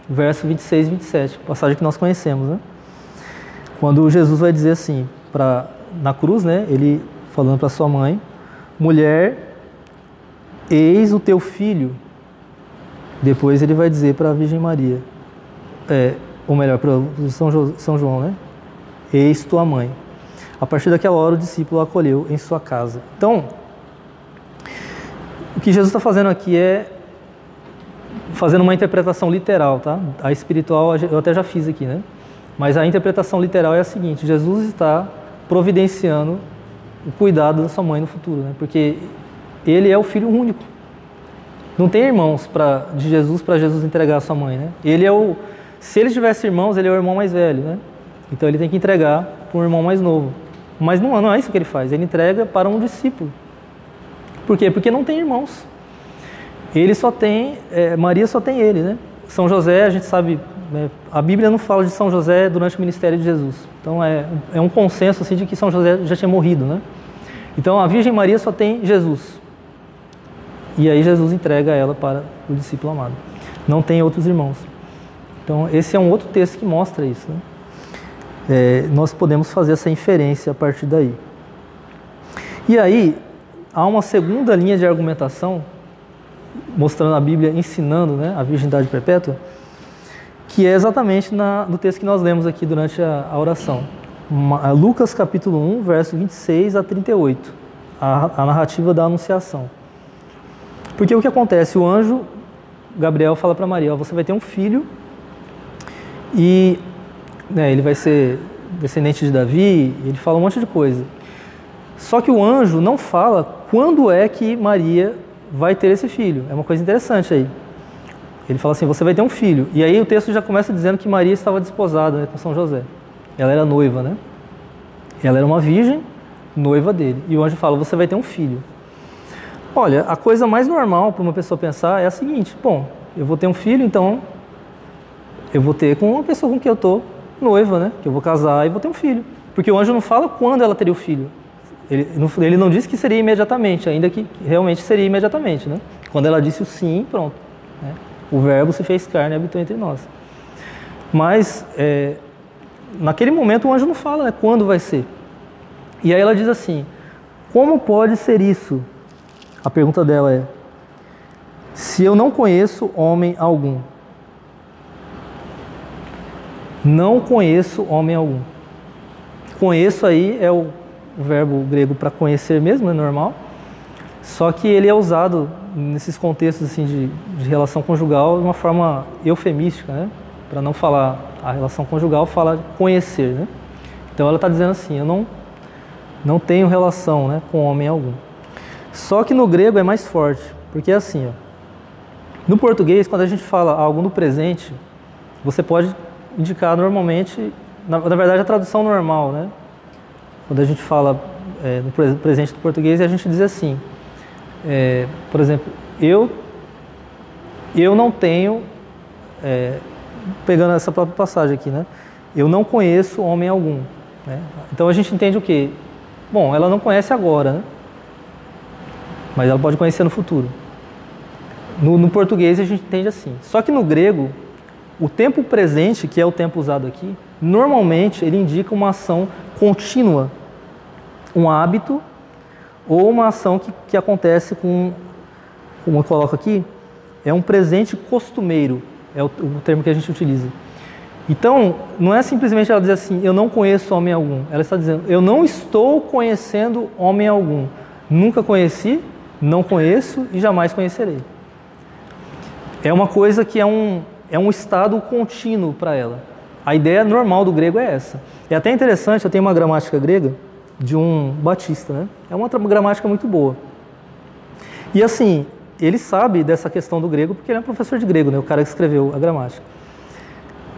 A: verso 26 e 27, passagem que nós conhecemos, né? Quando Jesus vai dizer assim, na cruz, né? Ele falando para sua mãe, mulher, eis o teu filho. Depois ele vai dizer para a Virgem Maria, ou melhor, para São João, né? Eis tua mãe. A partir daquela hora o discípulo a acolheu em sua casa. Então, o que Jesus está fazendo aqui é fazendo uma interpretação literal, tá? A espiritual eu até já fiz aqui, né? Mas a interpretação literal é a seguinte: Jesus está providenciando o cuidado da sua mãe no futuro, né? Porque ele é o filho único. Não tem irmãos de Jesus para Jesus entregar a sua mãe, né? Se ele tivesse irmãos, ele é o irmão mais velho, né? Então ele tem que entregar para um irmão mais novo. Mas não é isso que ele faz, ele entrega para um discípulo. Por quê? Porque não tem irmãos. Maria só tem ele, né? São José, a gente sabe, a Bíblia não fala de São José durante o ministério de Jesus. Então é um consenso assim, de que São José já tinha morrido, né? Então a Virgem Maria só tem Jesus. E aí Jesus entrega ela para o discípulo amado. Não tem outros irmãos. Então esse é um outro texto que mostra isso, né? Nós podemos fazer essa inferência a partir daí. E aí, há uma segunda linha de argumentação, mostrando a Bíblia ensinando, né, a virgindade perpétua, que é exatamente no texto que nós lemos aqui durante a oração. Lucas capítulo 1, verso 26 a 38, a narrativa da Anunciação. Porque o que acontece? O anjo Gabriel fala para Maria, você vai ter um filho e ele vai ser descendente de Davi, ele fala um monte de coisa. Só que o anjo não fala quando é que Maria vai ter esse filho. É uma coisa interessante aí. Ele fala assim, você vai ter um filho. E aí o texto já começa dizendo que Maria estava desposada, né, com São José. Ela era noiva, né? Ela era uma virgem, noiva dele. E o anjo fala, você vai ter um filho. Olha, a coisa mais normal para uma pessoa pensar é a seguinte, bom, eu vou ter um filho, então eu vou ter com uma pessoa com quem eu estou noiva, né? Que eu vou casar e vou ter um filho. Porque o anjo não fala quando ela teria o filho. Ele não disse que seria imediatamente, ainda que realmente seria imediatamente, né? Quando ela disse o sim, pronto, né? O verbo se fez carne e habitou entre nós. Mas, naquele momento o anjo não fala, né, quando vai ser. E aí ela diz assim, como pode ser isso? A pergunta dela é, se eu não conheço homem algum. Não conheço homem algum. Conheço aí é o verbo grego para conhecer mesmo, é normal. Só que ele é usado nesses contextos assim, de relação conjugal de uma forma eufemística, né? Para não falar a relação conjugal, fala conhecer, né? Então ela está dizendo assim, eu não tenho relação, né, com homem algum. Só que no grego é mais forte, porque é assim, ó. No português, quando a gente fala algo no presente, você pode indicar normalmente, na verdade a tradução normal, né? Quando a gente fala no presente do português, a gente diz assim, por exemplo, eu não tenho, pegando essa própria passagem aqui, né? Eu não conheço homem algum, né? Então a gente entende o quê? Bom, ela não conhece agora, né? Mas ela pode conhecer no futuro. No português a gente entende assim. Só que no grego, o tempo presente, que é o tempo usado aqui, normalmente ele indica uma ação contínua, um hábito ou uma ação que acontece com, como eu coloco aqui, é um presente costumeiro, é o termo que a gente utiliza. Então, não é simplesmente ela dizer assim, eu não conheço homem algum. Ela está dizendo, eu não estou conhecendo homem algum. Nunca conheci, não conheço e jamais conhecerei. É uma coisa que é um estado contínuo para ela. A ideia normal do grego é essa. É até interessante, eu tenho uma gramática grega de um batista, né? É uma gramática muito boa. E assim, ele sabe dessa questão do grego porque ele é um professor de grego, né? O cara que escreveu a gramática.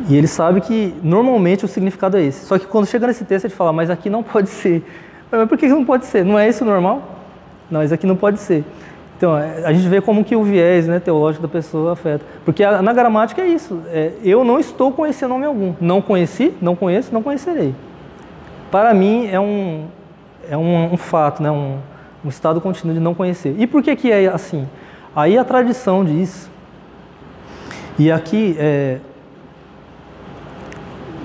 A: E ele sabe que normalmente o significado é esse. Só que quando chega nesse texto ele fala, mas aqui não pode ser. Mas por que não pode ser? Não é isso normal? Não, isso aqui não pode ser. Então, a gente vê como que o viés, né, teológico da pessoa afeta. Porque na gramática é isso. Eu não estou conhecendo homem algum. Não conheci, não conheço, não conhecerei. Para mim é um fato, né, um estado contínuo de não conhecer. E por que é assim? Aí a tradição diz, e aqui,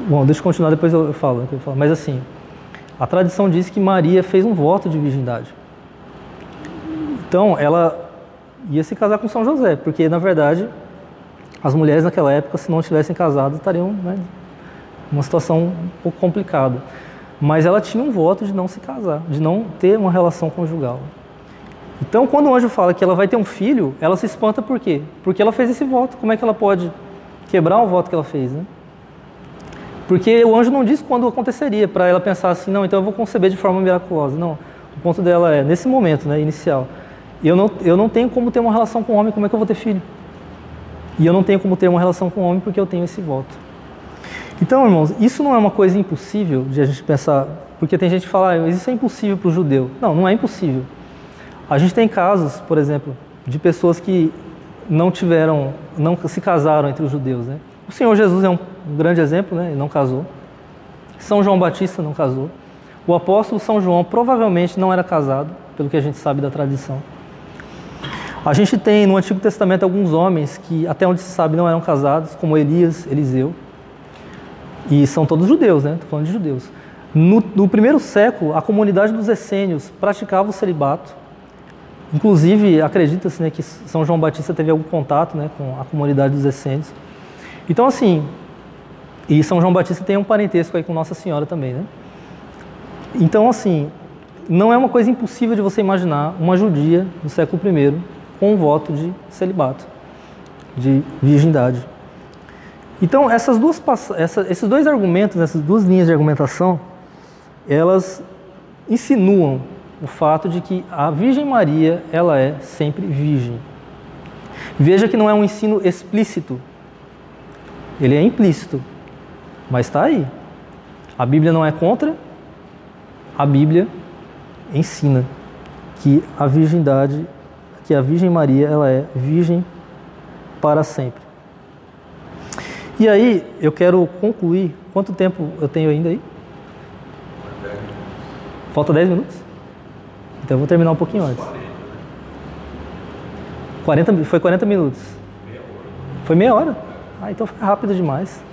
A: bom, deixa eu continuar, depois eu falo. Mas assim, a tradição diz que Maria fez um voto de virgindade. Então, ela ia se casar com São José, porque, na verdade, as mulheres naquela época, se não estivessem casadas, estariam, né, numa situação um pouco complicada. Mas ela tinha um voto de não se casar, de não ter uma relação conjugal. Então, quando o anjo fala que ela vai ter um filho, ela se espanta por quê? Porque ela fez esse voto. Como é que ela pode quebrar o voto que ela fez, né? Porque o anjo não diz quando aconteceria, para ela pensar assim, não, então eu vou conceber de forma miraculosa. Não, o ponto dela é, nesse momento, né, inicial, eu não tenho como ter uma relação com o homem, como é que eu vou ter filho? E eu não tenho como ter uma relação com o homem porque eu tenho esse voto. Então, irmãos, isso não é uma coisa impossível de a gente pensar, porque tem gente que fala, mas isso é impossível para o judeu. Não, não é impossível. A gente tem casos, por exemplo, de pessoas que não se casaram entre os judeus, né? O Senhor Jesus é um grande exemplo, né? Ele não casou. São João Batista não casou. O apóstolo São João provavelmente não era casado, pelo que a gente sabe da tradição. A gente tem no Antigo Testamento alguns homens que, até onde se sabe, não eram casados, como Elias, Eliseu. E são todos judeus, né? Estou falando de judeus. No primeiro século, a comunidade dos essênios praticava o celibato. Inclusive, acredita-se, né, que São João Batista teve algum contato, né, com a comunidade dos essênios. Então, assim, e São João Batista tem um parentesco aí com Nossa Senhora também, né? Então, assim, não é uma coisa impossível de você imaginar uma judia do século I com um voto de celibato, de virgindade. Então, esses dois argumentos, essas duas linhas de argumentação, elas insinuam o fato de que a Virgem Maria, ela é sempre virgem. Veja que não é um ensino explícito, ele é implícito, mas está aí. A Bíblia não é contra, a Bíblia ensina que a virgindade, que a Virgem Maria, ela é virgem para sempre. E aí, eu quero concluir. Quanto tempo eu tenho ainda aí? Falta 10 minutos? Então eu vou terminar um pouquinho antes. 40 minutos. Foi meia hora? Ah, então foi rápido demais.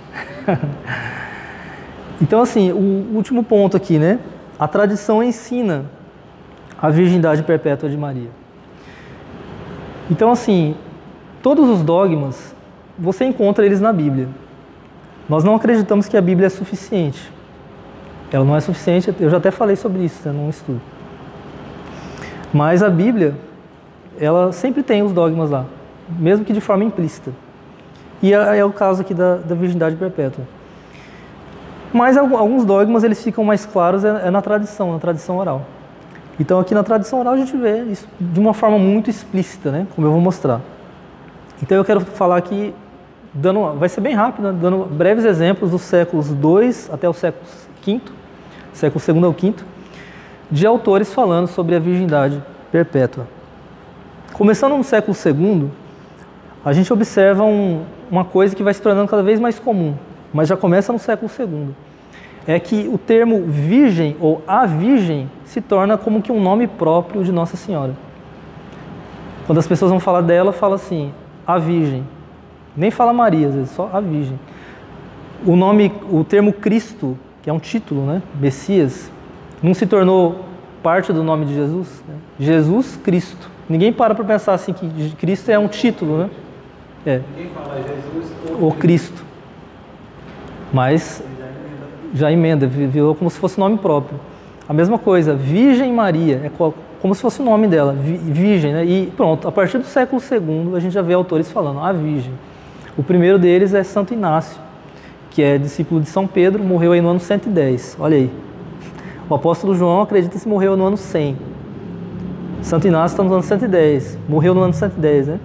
A: Então, assim, o último ponto aqui, né? A tradição ensina a virgindade perpétua de Maria. Então, assim, todos os dogmas, você encontra eles na Bíblia. Nós não acreditamos que a Bíblia é suficiente. Ela não é suficiente, eu já até falei sobre isso, né, num estudo. Mas a Bíblia, ela sempre tem os dogmas lá, mesmo que de forma implícita. E é o caso aqui da virgindade perpétua. Mas alguns dogmas, eles ficam mais claros na tradição oral. Então aqui na tradição oral a gente vê isso de uma forma muito explícita, né, como eu vou mostrar. Então eu quero falar aqui, vai ser bem rápido, né, dando breves exemplos dos séculos II até o século V, século II ao V, de autores falando sobre a virgindade perpétua. Começando no século II, a gente observa uma coisa que vai se tornando cada vez mais comum, mas já começa no século II. é que o termo virgem ou a virgem se torna como que um nome próprio de Nossa Senhora. Quando as pessoas vão falar dela, fala assim, a virgem. Nem fala Maria, às vezes, só a virgem. O termo Cristo, que é um título, né? Messias, não se tornou parte do nome de Jesus? Né? Jesus Cristo. Ninguém para pensar assim que Cristo é um título, né?
B: Ninguém fala Jesus
A: ou Cristo. Mas já emenda, virou como se fosse nome próprio. A mesma coisa, Virgem Maria, é como se fosse o nome dela, Virgem, né? E pronto, a partir do século II a gente já vê autores falando, a Virgem. O primeiro deles é Santo Inácio, que é discípulo de São Pedro, morreu aí no ano 110, olha aí. O apóstolo João acredita que morreu no ano 100. Santo Inácio está no ano 110, morreu no ano 110, né?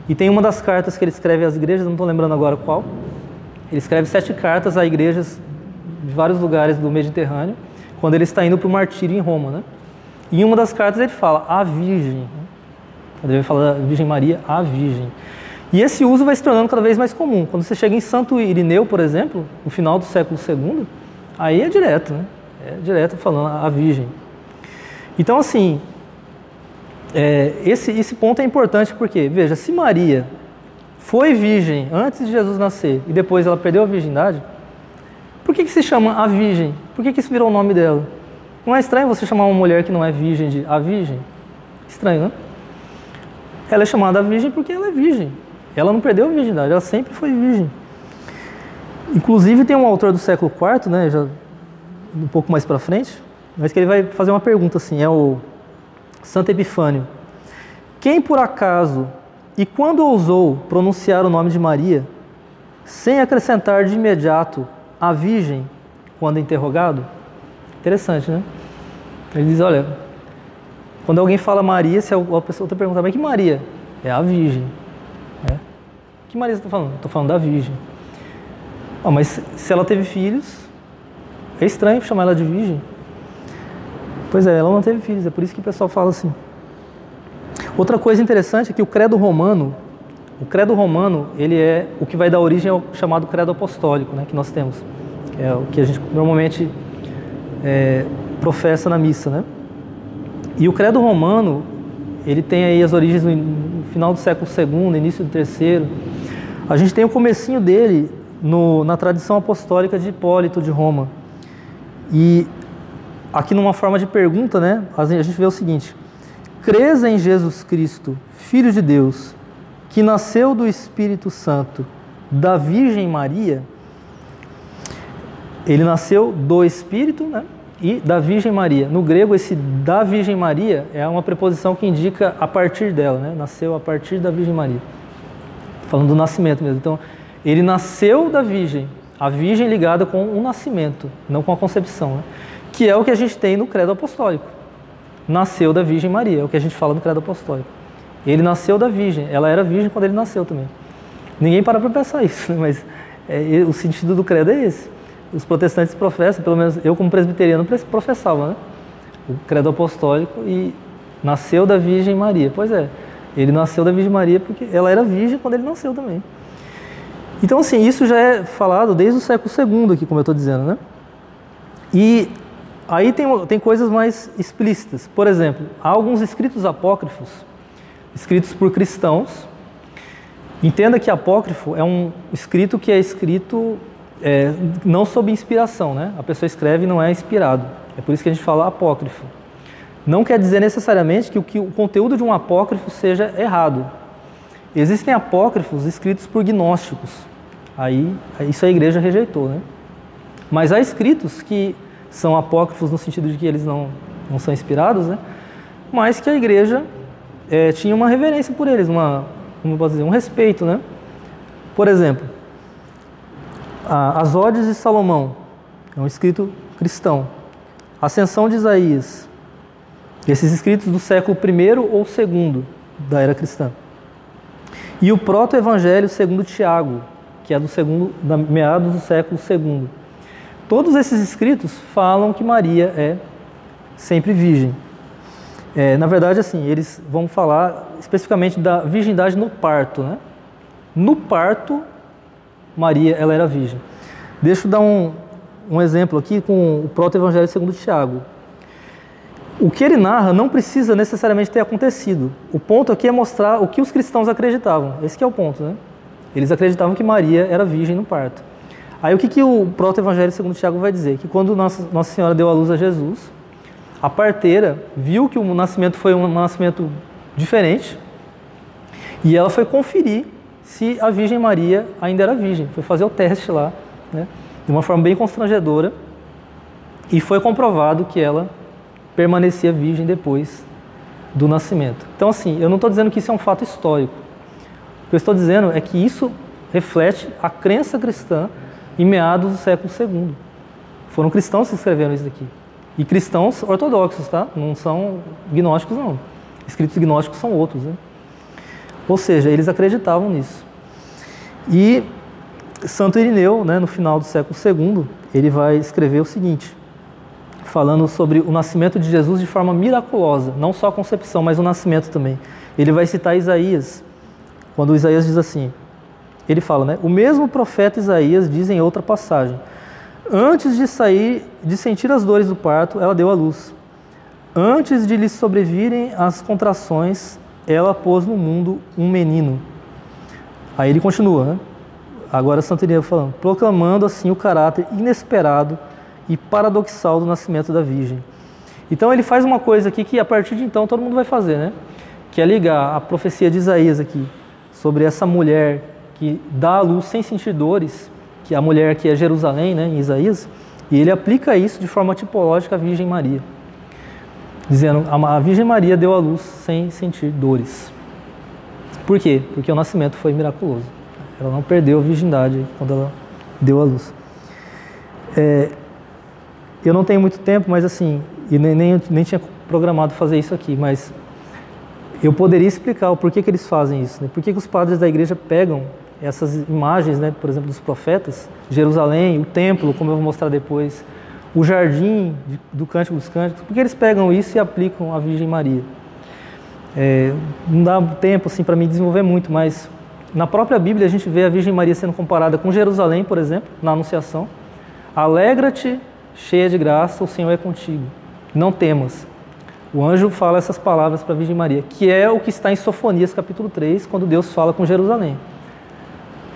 A: E tem uma das cartas que ele escreve às igrejas, não estou lembrando agora qual. Ele escreve 7 cartas a igrejas de vários lugares do Mediterrâneo, quando ele está indo para o martírio em Roma, né? E em uma das cartas ele fala, a Virgem. Quando ele fala da Virgem Maria, a Virgem. E esse uso vai se tornando cada vez mais comum. Quando você chega em Santo Irineu, por exemplo, no final do século II, aí é direto, né? É direto falando a Virgem. Então, assim, esse ponto é importante porque, veja, se Maria foi virgem antes de Jesus nascer e depois ela perdeu a virgindade, por que se chama a Virgem? Por que isso virou o nome dela? Não é estranho você chamar uma mulher que não é virgem de a Virgem? Estranho, né? Ela é chamada a Virgem porque ela é virgem. Ela não perdeu a virgindade, ela sempre foi virgem. Inclusive tem um autor do século IV, né, já um pouco mais para frente, mas que ele vai fazer uma pergunta assim, é o Santo Epifânio. Quem por acaso e quando ousou pronunciar o nome de Maria, sem acrescentar de imediato a Virgem, quando interrogado? Interessante, né? Ele diz, olha, quando alguém fala Maria, se a pessoa está perguntando, mas que Maria? É a Virgem. Que Maria você está falando? Estou falando da Virgem. Mas se ela teve filhos, é estranho chamar ela de Virgem. Pois é, ela não teve filhos, é por isso que o pessoal fala assim. Outra coisa interessante é que o credo romano, ele é o que vai dar origem ao chamado credo apostólico, né, que nós temos. É o que a gente normalmente professa na missa, né? E o credo romano, ele tem aí as origens no final do século II, início do terceiro. A gente tem o comecinho dele na tradição apostólica de Hipólito de Roma. E aqui numa forma de pergunta, né, a gente vê o seguinte: crês em Jesus Cristo, Filho de Deus, que nasceu do Espírito Santo, da Virgem Maria. Ele nasceu do Espírito, né, e da Virgem Maria. No grego, esse da Virgem Maria é uma preposição que indica a partir dela, né? Nasceu a partir da Virgem Maria. Falando do nascimento mesmo. Então, ele nasceu da Virgem, a Virgem ligada com o nascimento, não com a concepção, né? Que é o que a gente tem no credo apostólico. Nasceu da Virgem Maria, é o que a gente fala no credo apostólico. Ele nasceu da Virgem, ela era virgem quando ele nasceu também. Ninguém para pensar isso, né? Mas o sentido do credo é esse. Os protestantes professam, pelo menos eu como presbiteriano professava, né? O credo apostólico e nasceu da Virgem Maria. Pois é, ele nasceu da Virgem Maria porque ela era virgem quando ele nasceu também. Então, assim, isso já é falado desde o século II aqui, como eu estou dizendo, né? E aí tem coisas mais explícitas. Por exemplo, há alguns escritos apócrifos, escritos por cristãos. Entenda que apócrifo é um escrito que é escrito não sob inspiração, né? A pessoa escreve e não é inspirado. É por isso que a gente fala apócrifo. Não quer dizer necessariamente que o conteúdo de um apócrifo seja errado. Existem apócrifos escritos por gnósticos. Aí isso a igreja rejeitou, né? Mas há escritos que são apócrifos no sentido de que eles não são inspirados, né? Mas que a igreja tinha uma reverência por eles, como posso dizer, um respeito, né? Por exemplo, as Odes de Salomão, é um escrito cristão. Ascensão de Isaías, esses escritos do século I ou II da era cristã. E o proto-evangelho segundo Tiago, que é da meados do século II. Todos esses escritos falam que Maria é sempre virgem. Na verdade, assim, eles vão falar especificamente da virgindade no parto, né? No parto, Maria, ela era virgem. Deixa eu dar um exemplo aqui com o proto-evangelho segundo Tiago. O que ele narra não precisa necessariamente ter acontecido. O ponto aqui é mostrar o que os cristãos acreditavam. Esse que é o ponto, né? Eles acreditavam que Maria era virgem no parto. Aí o que o proto-evangelho segundo Tiago vai dizer? Que quando Nossa Senhora deu à luz a Jesus, a parteira viu que o nascimento foi um nascimento diferente e ela foi conferir se a Virgem Maria ainda era virgem. Foi fazer o teste lá, né? De uma forma bem constrangedora, e foi comprovado que ela permanecia virgem depois do nascimento. Então, assim, eu não estou dizendo que isso é um fato histórico. O que eu estou dizendo é que isso reflete a crença cristã em meados do século II. Foram cristãos que escreveram isso daqui. E cristãos ortodoxos, tá? Não são gnósticos, não. Escritos gnósticos são outros, né? Ou seja, eles acreditavam nisso. E Santo Irineu, né, no final do século II, ele vai escrever o seguinte, falando sobre o nascimento de Jesus de forma miraculosa, não só a concepção, mas o nascimento também. Ele vai citar Isaías, quando Isaías diz assim, ele fala, né, o mesmo profeta Isaías diz em outra passagem, antes de sentir as dores do parto, ela deu à luz. Antes de lhe sobrevirem as contrações, ela pôs no mundo um menino. Aí ele continua, né? Agora Santo Irineu falando, proclamando assim o caráter inesperado e paradoxal do nascimento da Virgem. Então ele faz uma coisa aqui que a partir de então todo mundo vai fazer, né? Que é ligar a profecia de Isaías aqui, sobre essa mulher que dá à luz sem sentir dores, que é a mulher que é Jerusalém, né, em Isaías, e ele aplica isso de forma tipológica à Virgem Maria, dizendo, a Virgem Maria deu à luz sem sentir dores. Por quê? Porque o nascimento foi miraculoso. Ela não perdeu a virgindade quando ela deu à luz. Eu não tenho muito tempo, mas assim, e nem tinha programado fazer isso aqui, mas eu poderia explicar o porquê que eles fazem isso, né? Por que os padres da igreja pegam essas imagens, né, por exemplo, dos profetas, Jerusalém, o templo, como eu vou mostrar depois, o jardim do Cântico dos Cânticos, porque eles pegam isso e aplicam à Virgem Maria. Não dá tempo assim, para me desenvolver muito, mas na própria Bíblia a gente vê a Virgem Maria sendo comparada com Jerusalém, por exemplo, na Anunciação. Alegra-te, cheia de graça, o Senhor é contigo. Não temas. O anjo fala essas palavras para a Virgem Maria, que é o que está em Sofonias capítulo 3, quando Deus fala com Jerusalém.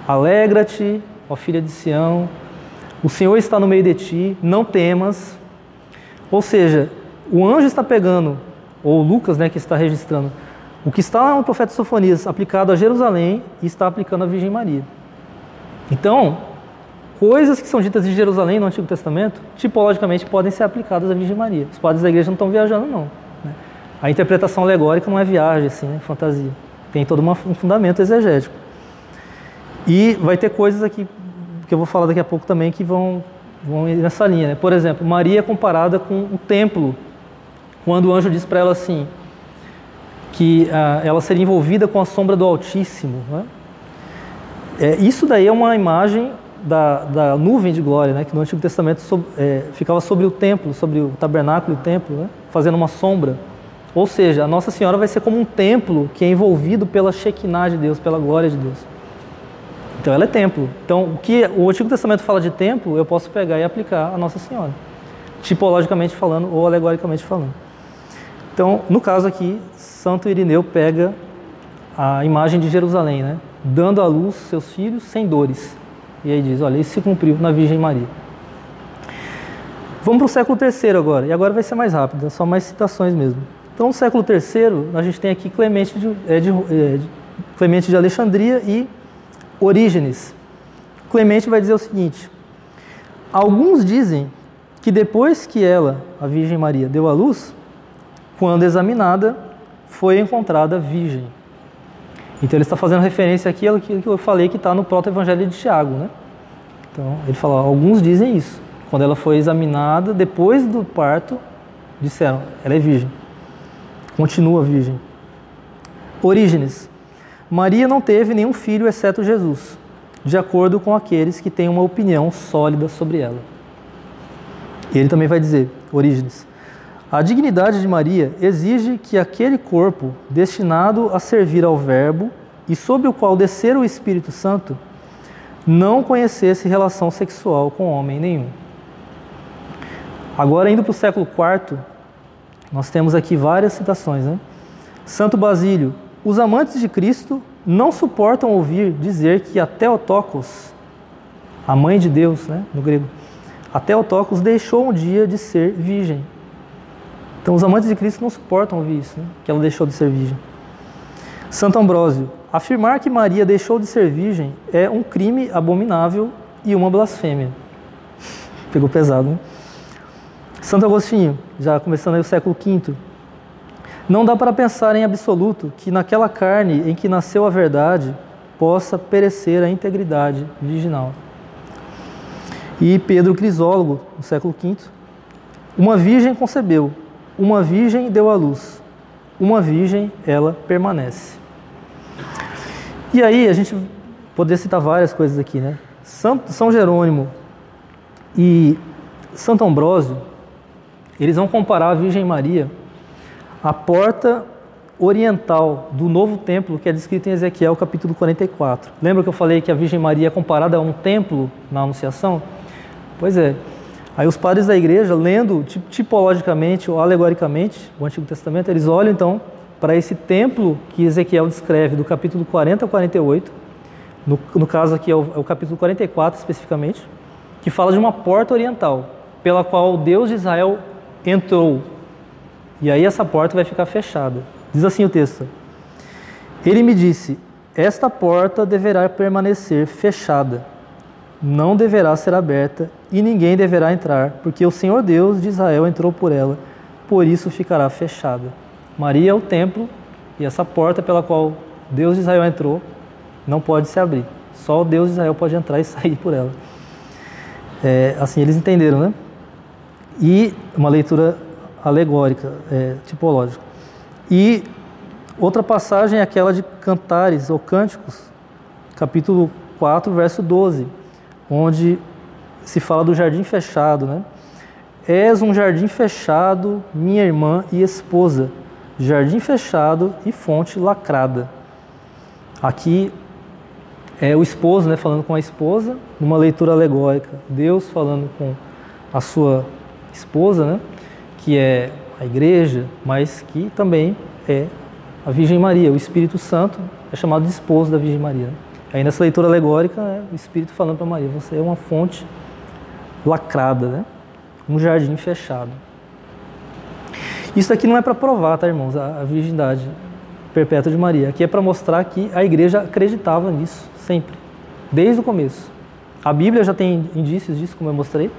A: Alegra-te, ó filha de Sião, o Senhor está no meio de ti, não temas. Ou seja, o anjo está pegando, ou Lucas, né, que está registrando, o que está no profeta Sofonias aplicado a Jerusalém e está aplicando à Virgem Maria. Então, coisas que são ditas em Jerusalém no Antigo Testamento, tipologicamente podem ser aplicadas à Virgem Maria. Os padres da igreja não estão viajando, não, né? A interpretação alegórica não é viagem, assim, né, fantasia. Tem todo um fundamento exegético. E vai ter coisas aqui, que eu vou falar daqui a pouco também, que vão ir nessa linha, né? Por exemplo, Maria é comparada com o templo, quando o anjo diz para ela assim, que ela seria envolvida com a sombra do Altíssimo, né? Isso daí é uma imagem da nuvem de glória, né? Que no Antigo Testamento ficava sobre o templo, sobre o tabernáculo e o templo, né? Fazendo uma sombra. Ou seja, a Nossa Senhora vai ser como um templo que é envolvido pela Shekinah de Deus, pela glória de Deus. Então ela é templo. Então o que o Antigo Testamento fala de templo, eu posso pegar e aplicar a Nossa Senhora, tipologicamente falando ou alegoricamente falando. Então, no caso aqui, Santo Irineu pega a imagem de Jerusalém, né? Dando à luz seus filhos sem dores. E aí diz, olha, isso se cumpriu na Virgem Maria. Vamos para o século III agora, e agora vai ser mais rápido, só mais citações mesmo. Então, no século III, a gente tem aqui Clemente de Alexandria e Orígenes. Clemente vai dizer o seguinte, alguns dizem que depois que ela, a Virgem Maria, deu à luz, quando examinada, foi encontrada virgem. Então ele está fazendo referência aqui àquilo que eu falei que está no proto-evangelho de Tiago, né? Então ele fala, alguns dizem isso. Quando ela foi examinada, depois do parto, disseram, ela é virgem. Continua virgem. Orígenes. Maria não teve nenhum filho exceto Jesus, de acordo com aqueles que têm uma opinião sólida sobre ela. E ele também vai dizer, Orígenes, a dignidade de Maria exige que aquele corpo destinado a servir ao Verbo e sobre o qual descer o Espírito Santo não conhecesse relação sexual com homem nenhum. Agora, indo para o século IV, nós temos aqui várias citações, né? Santo Basílio: os amantes de Cristo não suportam ouvir dizer que a Theotokos, a mãe de Deus, né, no grego, a Theotokos deixou um dia de ser virgem. Então os amantes de Cristo não suportam ouvir isso, né, que ela deixou de ser virgem. Santo Ambrósio: afirmar que Maria deixou de ser virgem é um crime abominável e uma blasfêmia. Pegou pesado, né? Santo Agostinho, já começando aí o século V: não dá para pensar em absoluto que naquela carne em que nasceu a verdade possa perecer a integridade virginal. E Pedro Crisólogo, no século V: uma virgem concebeu, uma virgem deu à luz, uma virgem ela permanece. E aí a gente poderia citar várias coisas aqui, né? São Jerônimo e Santo Ambrósio, eles vão comparar a Virgem Maria à porta oriental do novo templo, que é descrito em Ezequiel capítulo 44. Lembra que eu falei que a Virgem Maria é comparada a um templo na Anunciação? Pois é. Aí os padres da igreja, lendo tipologicamente ou alegoricamente o Antigo Testamento, eles olham então para esse templo que Ezequiel descreve do capítulo 40 ao 48, no caso aqui é o capítulo 44 especificamente, que fala de uma porta oriental, pela qual o Deus de Israel entrou. E aí essa porta vai ficar fechada. Diz assim o texto: ele me disse, esta porta deverá permanecer fechada, não deverá ser aberta e ninguém deverá entrar, porque o Senhor Deus de Israel entrou por ela, por isso ficará fechada. Maria é o templo e essa porta pela qual Deus de Israel entrou não pode se abrir. Só o Deus de Israel pode entrar e sair por ela. Assim eles entenderam, né? E uma leitura alegórica, tipológica. E outra passagem é aquela de Cantares ou Cânticos, capítulo 4, verso 12, onde se fala do jardim fechado, né? És um jardim fechado, minha irmã e esposa, jardim fechado e fonte lacrada. Aqui é o esposo, né, falando com a esposa, numa leitura alegórica. Deus falando com a sua esposa, né, que é a igreja, mas que também é a Virgem Maria. O Espírito Santo é chamado de esposo da Virgem Maria. Aí nessa leitura alegórica, o Espírito falando para Maria, você é uma fonte lacrada, né? Um jardim fechado. Isso aqui não é para provar, tá, irmãos, a virgindade perpétua de Maria. Aqui é para mostrar que a igreja acreditava nisso, sempre, desde o começo. A Bíblia já tem indícios disso, como eu mostrei,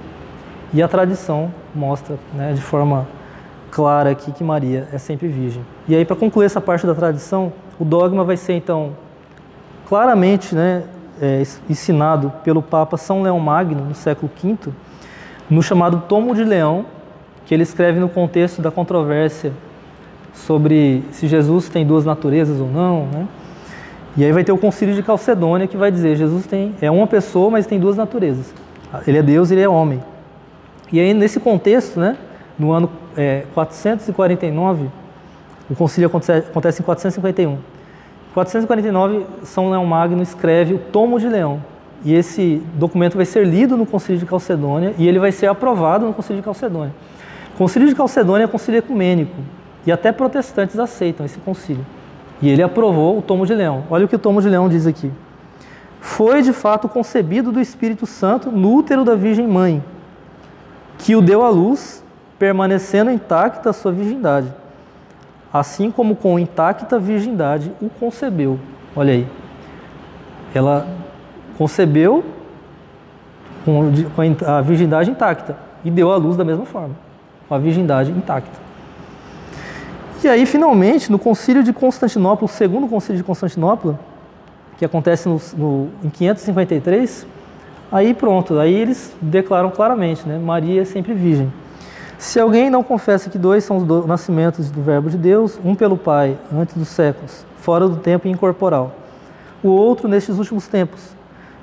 A: e a tradição mostra, né, de forma clara aqui que Maria é sempre virgem. E aí, para concluir essa parte da tradição, o dogma vai ser, então, claramente, né, ensinado pelo Papa São Leão Magno, no século V, no chamado Tomo de Leão, que ele escreve no contexto da controvérsia sobre se Jesus tem duas naturezas ou não, né? E aí vai ter o Concílio de Calcedônia, que vai dizer Jesus é uma pessoa, mas tem duas naturezas. Ele é Deus e ele é homem. E aí, nesse contexto, né, no ano 449, o concílio acontece em 451. Em 449, São Leão Magno escreve o Tomo de Leão. E esse documento vai ser lido no Concílio de Calcedônia e ele vai ser aprovado no Concílio de Calcedônia. O Concílio de Calcedônia é um concílio ecumênico e até protestantes aceitam esse concílio. E ele aprovou o Tomo de Leão. Olha o que o Tomo de Leão diz aqui. Foi de fato concebido do Espírito Santo no útero da Virgem Mãe, que o deu à luz, permanecendo intacta a sua virgindade, assim como com intacta virgindade o concebeu. Olha aí. Ela concebeu com a virgindade intacta e deu à luz da mesma forma, com a virgindade intacta. E aí, finalmente, no Concílio de Constantinopla, o segundo Concílio de Constantinopla, que acontece em 553, aí pronto, aí eles declaram claramente, né, Maria é sempre virgem. Se alguém não confessa que dois são os nascimentos do Verbo de Deus, um pelo Pai, antes dos séculos, fora do tempo e incorporal, o outro nestes últimos tempos,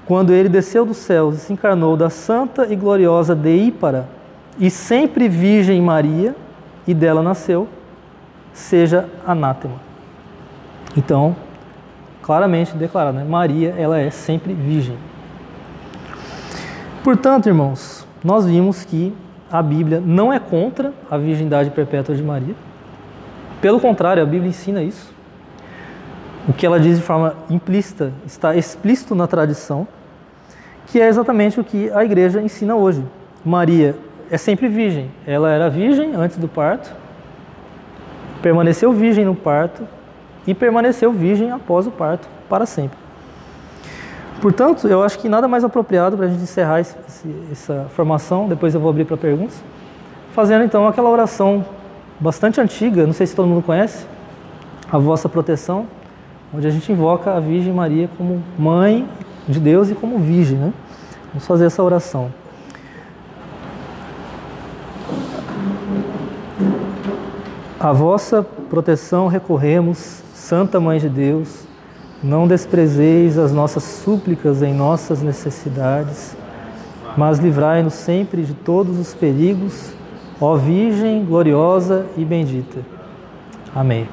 A: quando ele desceu dos céus e se encarnou da santa e gloriosa Deípara, e sempre Virgem Maria, e dela nasceu, seja anátema. Então, claramente declarado, né? Maria, ela é sempre virgem. Portanto, irmãos, nós vimos que a Bíblia não é contra a virgindade perpétua de Maria. Pelo contrário, a Bíblia ensina isso. O que ela diz de forma implícita está explícito na tradição, que é exatamente o que a Igreja ensina hoje. Maria é sempre virgem. Ela era virgem antes do parto, permaneceu virgem no parto e permaneceu virgem após o parto, para sempre. Portanto, eu acho que nada mais apropriado para a gente encerrar essa formação, depois eu vou abrir para perguntas, fazendo então aquela oração bastante antiga, não sei se todo mundo conhece, a vossa proteção, onde a gente invoca a Virgem Maria como mãe de Deus e como virgem, né? Vamos fazer essa oração. A vossa proteção recorremos, Santa Mãe de Deus, não desprezeis as nossas súplicas em nossas necessidades, mas livrai-nos sempre de todos os perigos, ó Virgem gloriosa e bendita. Amém.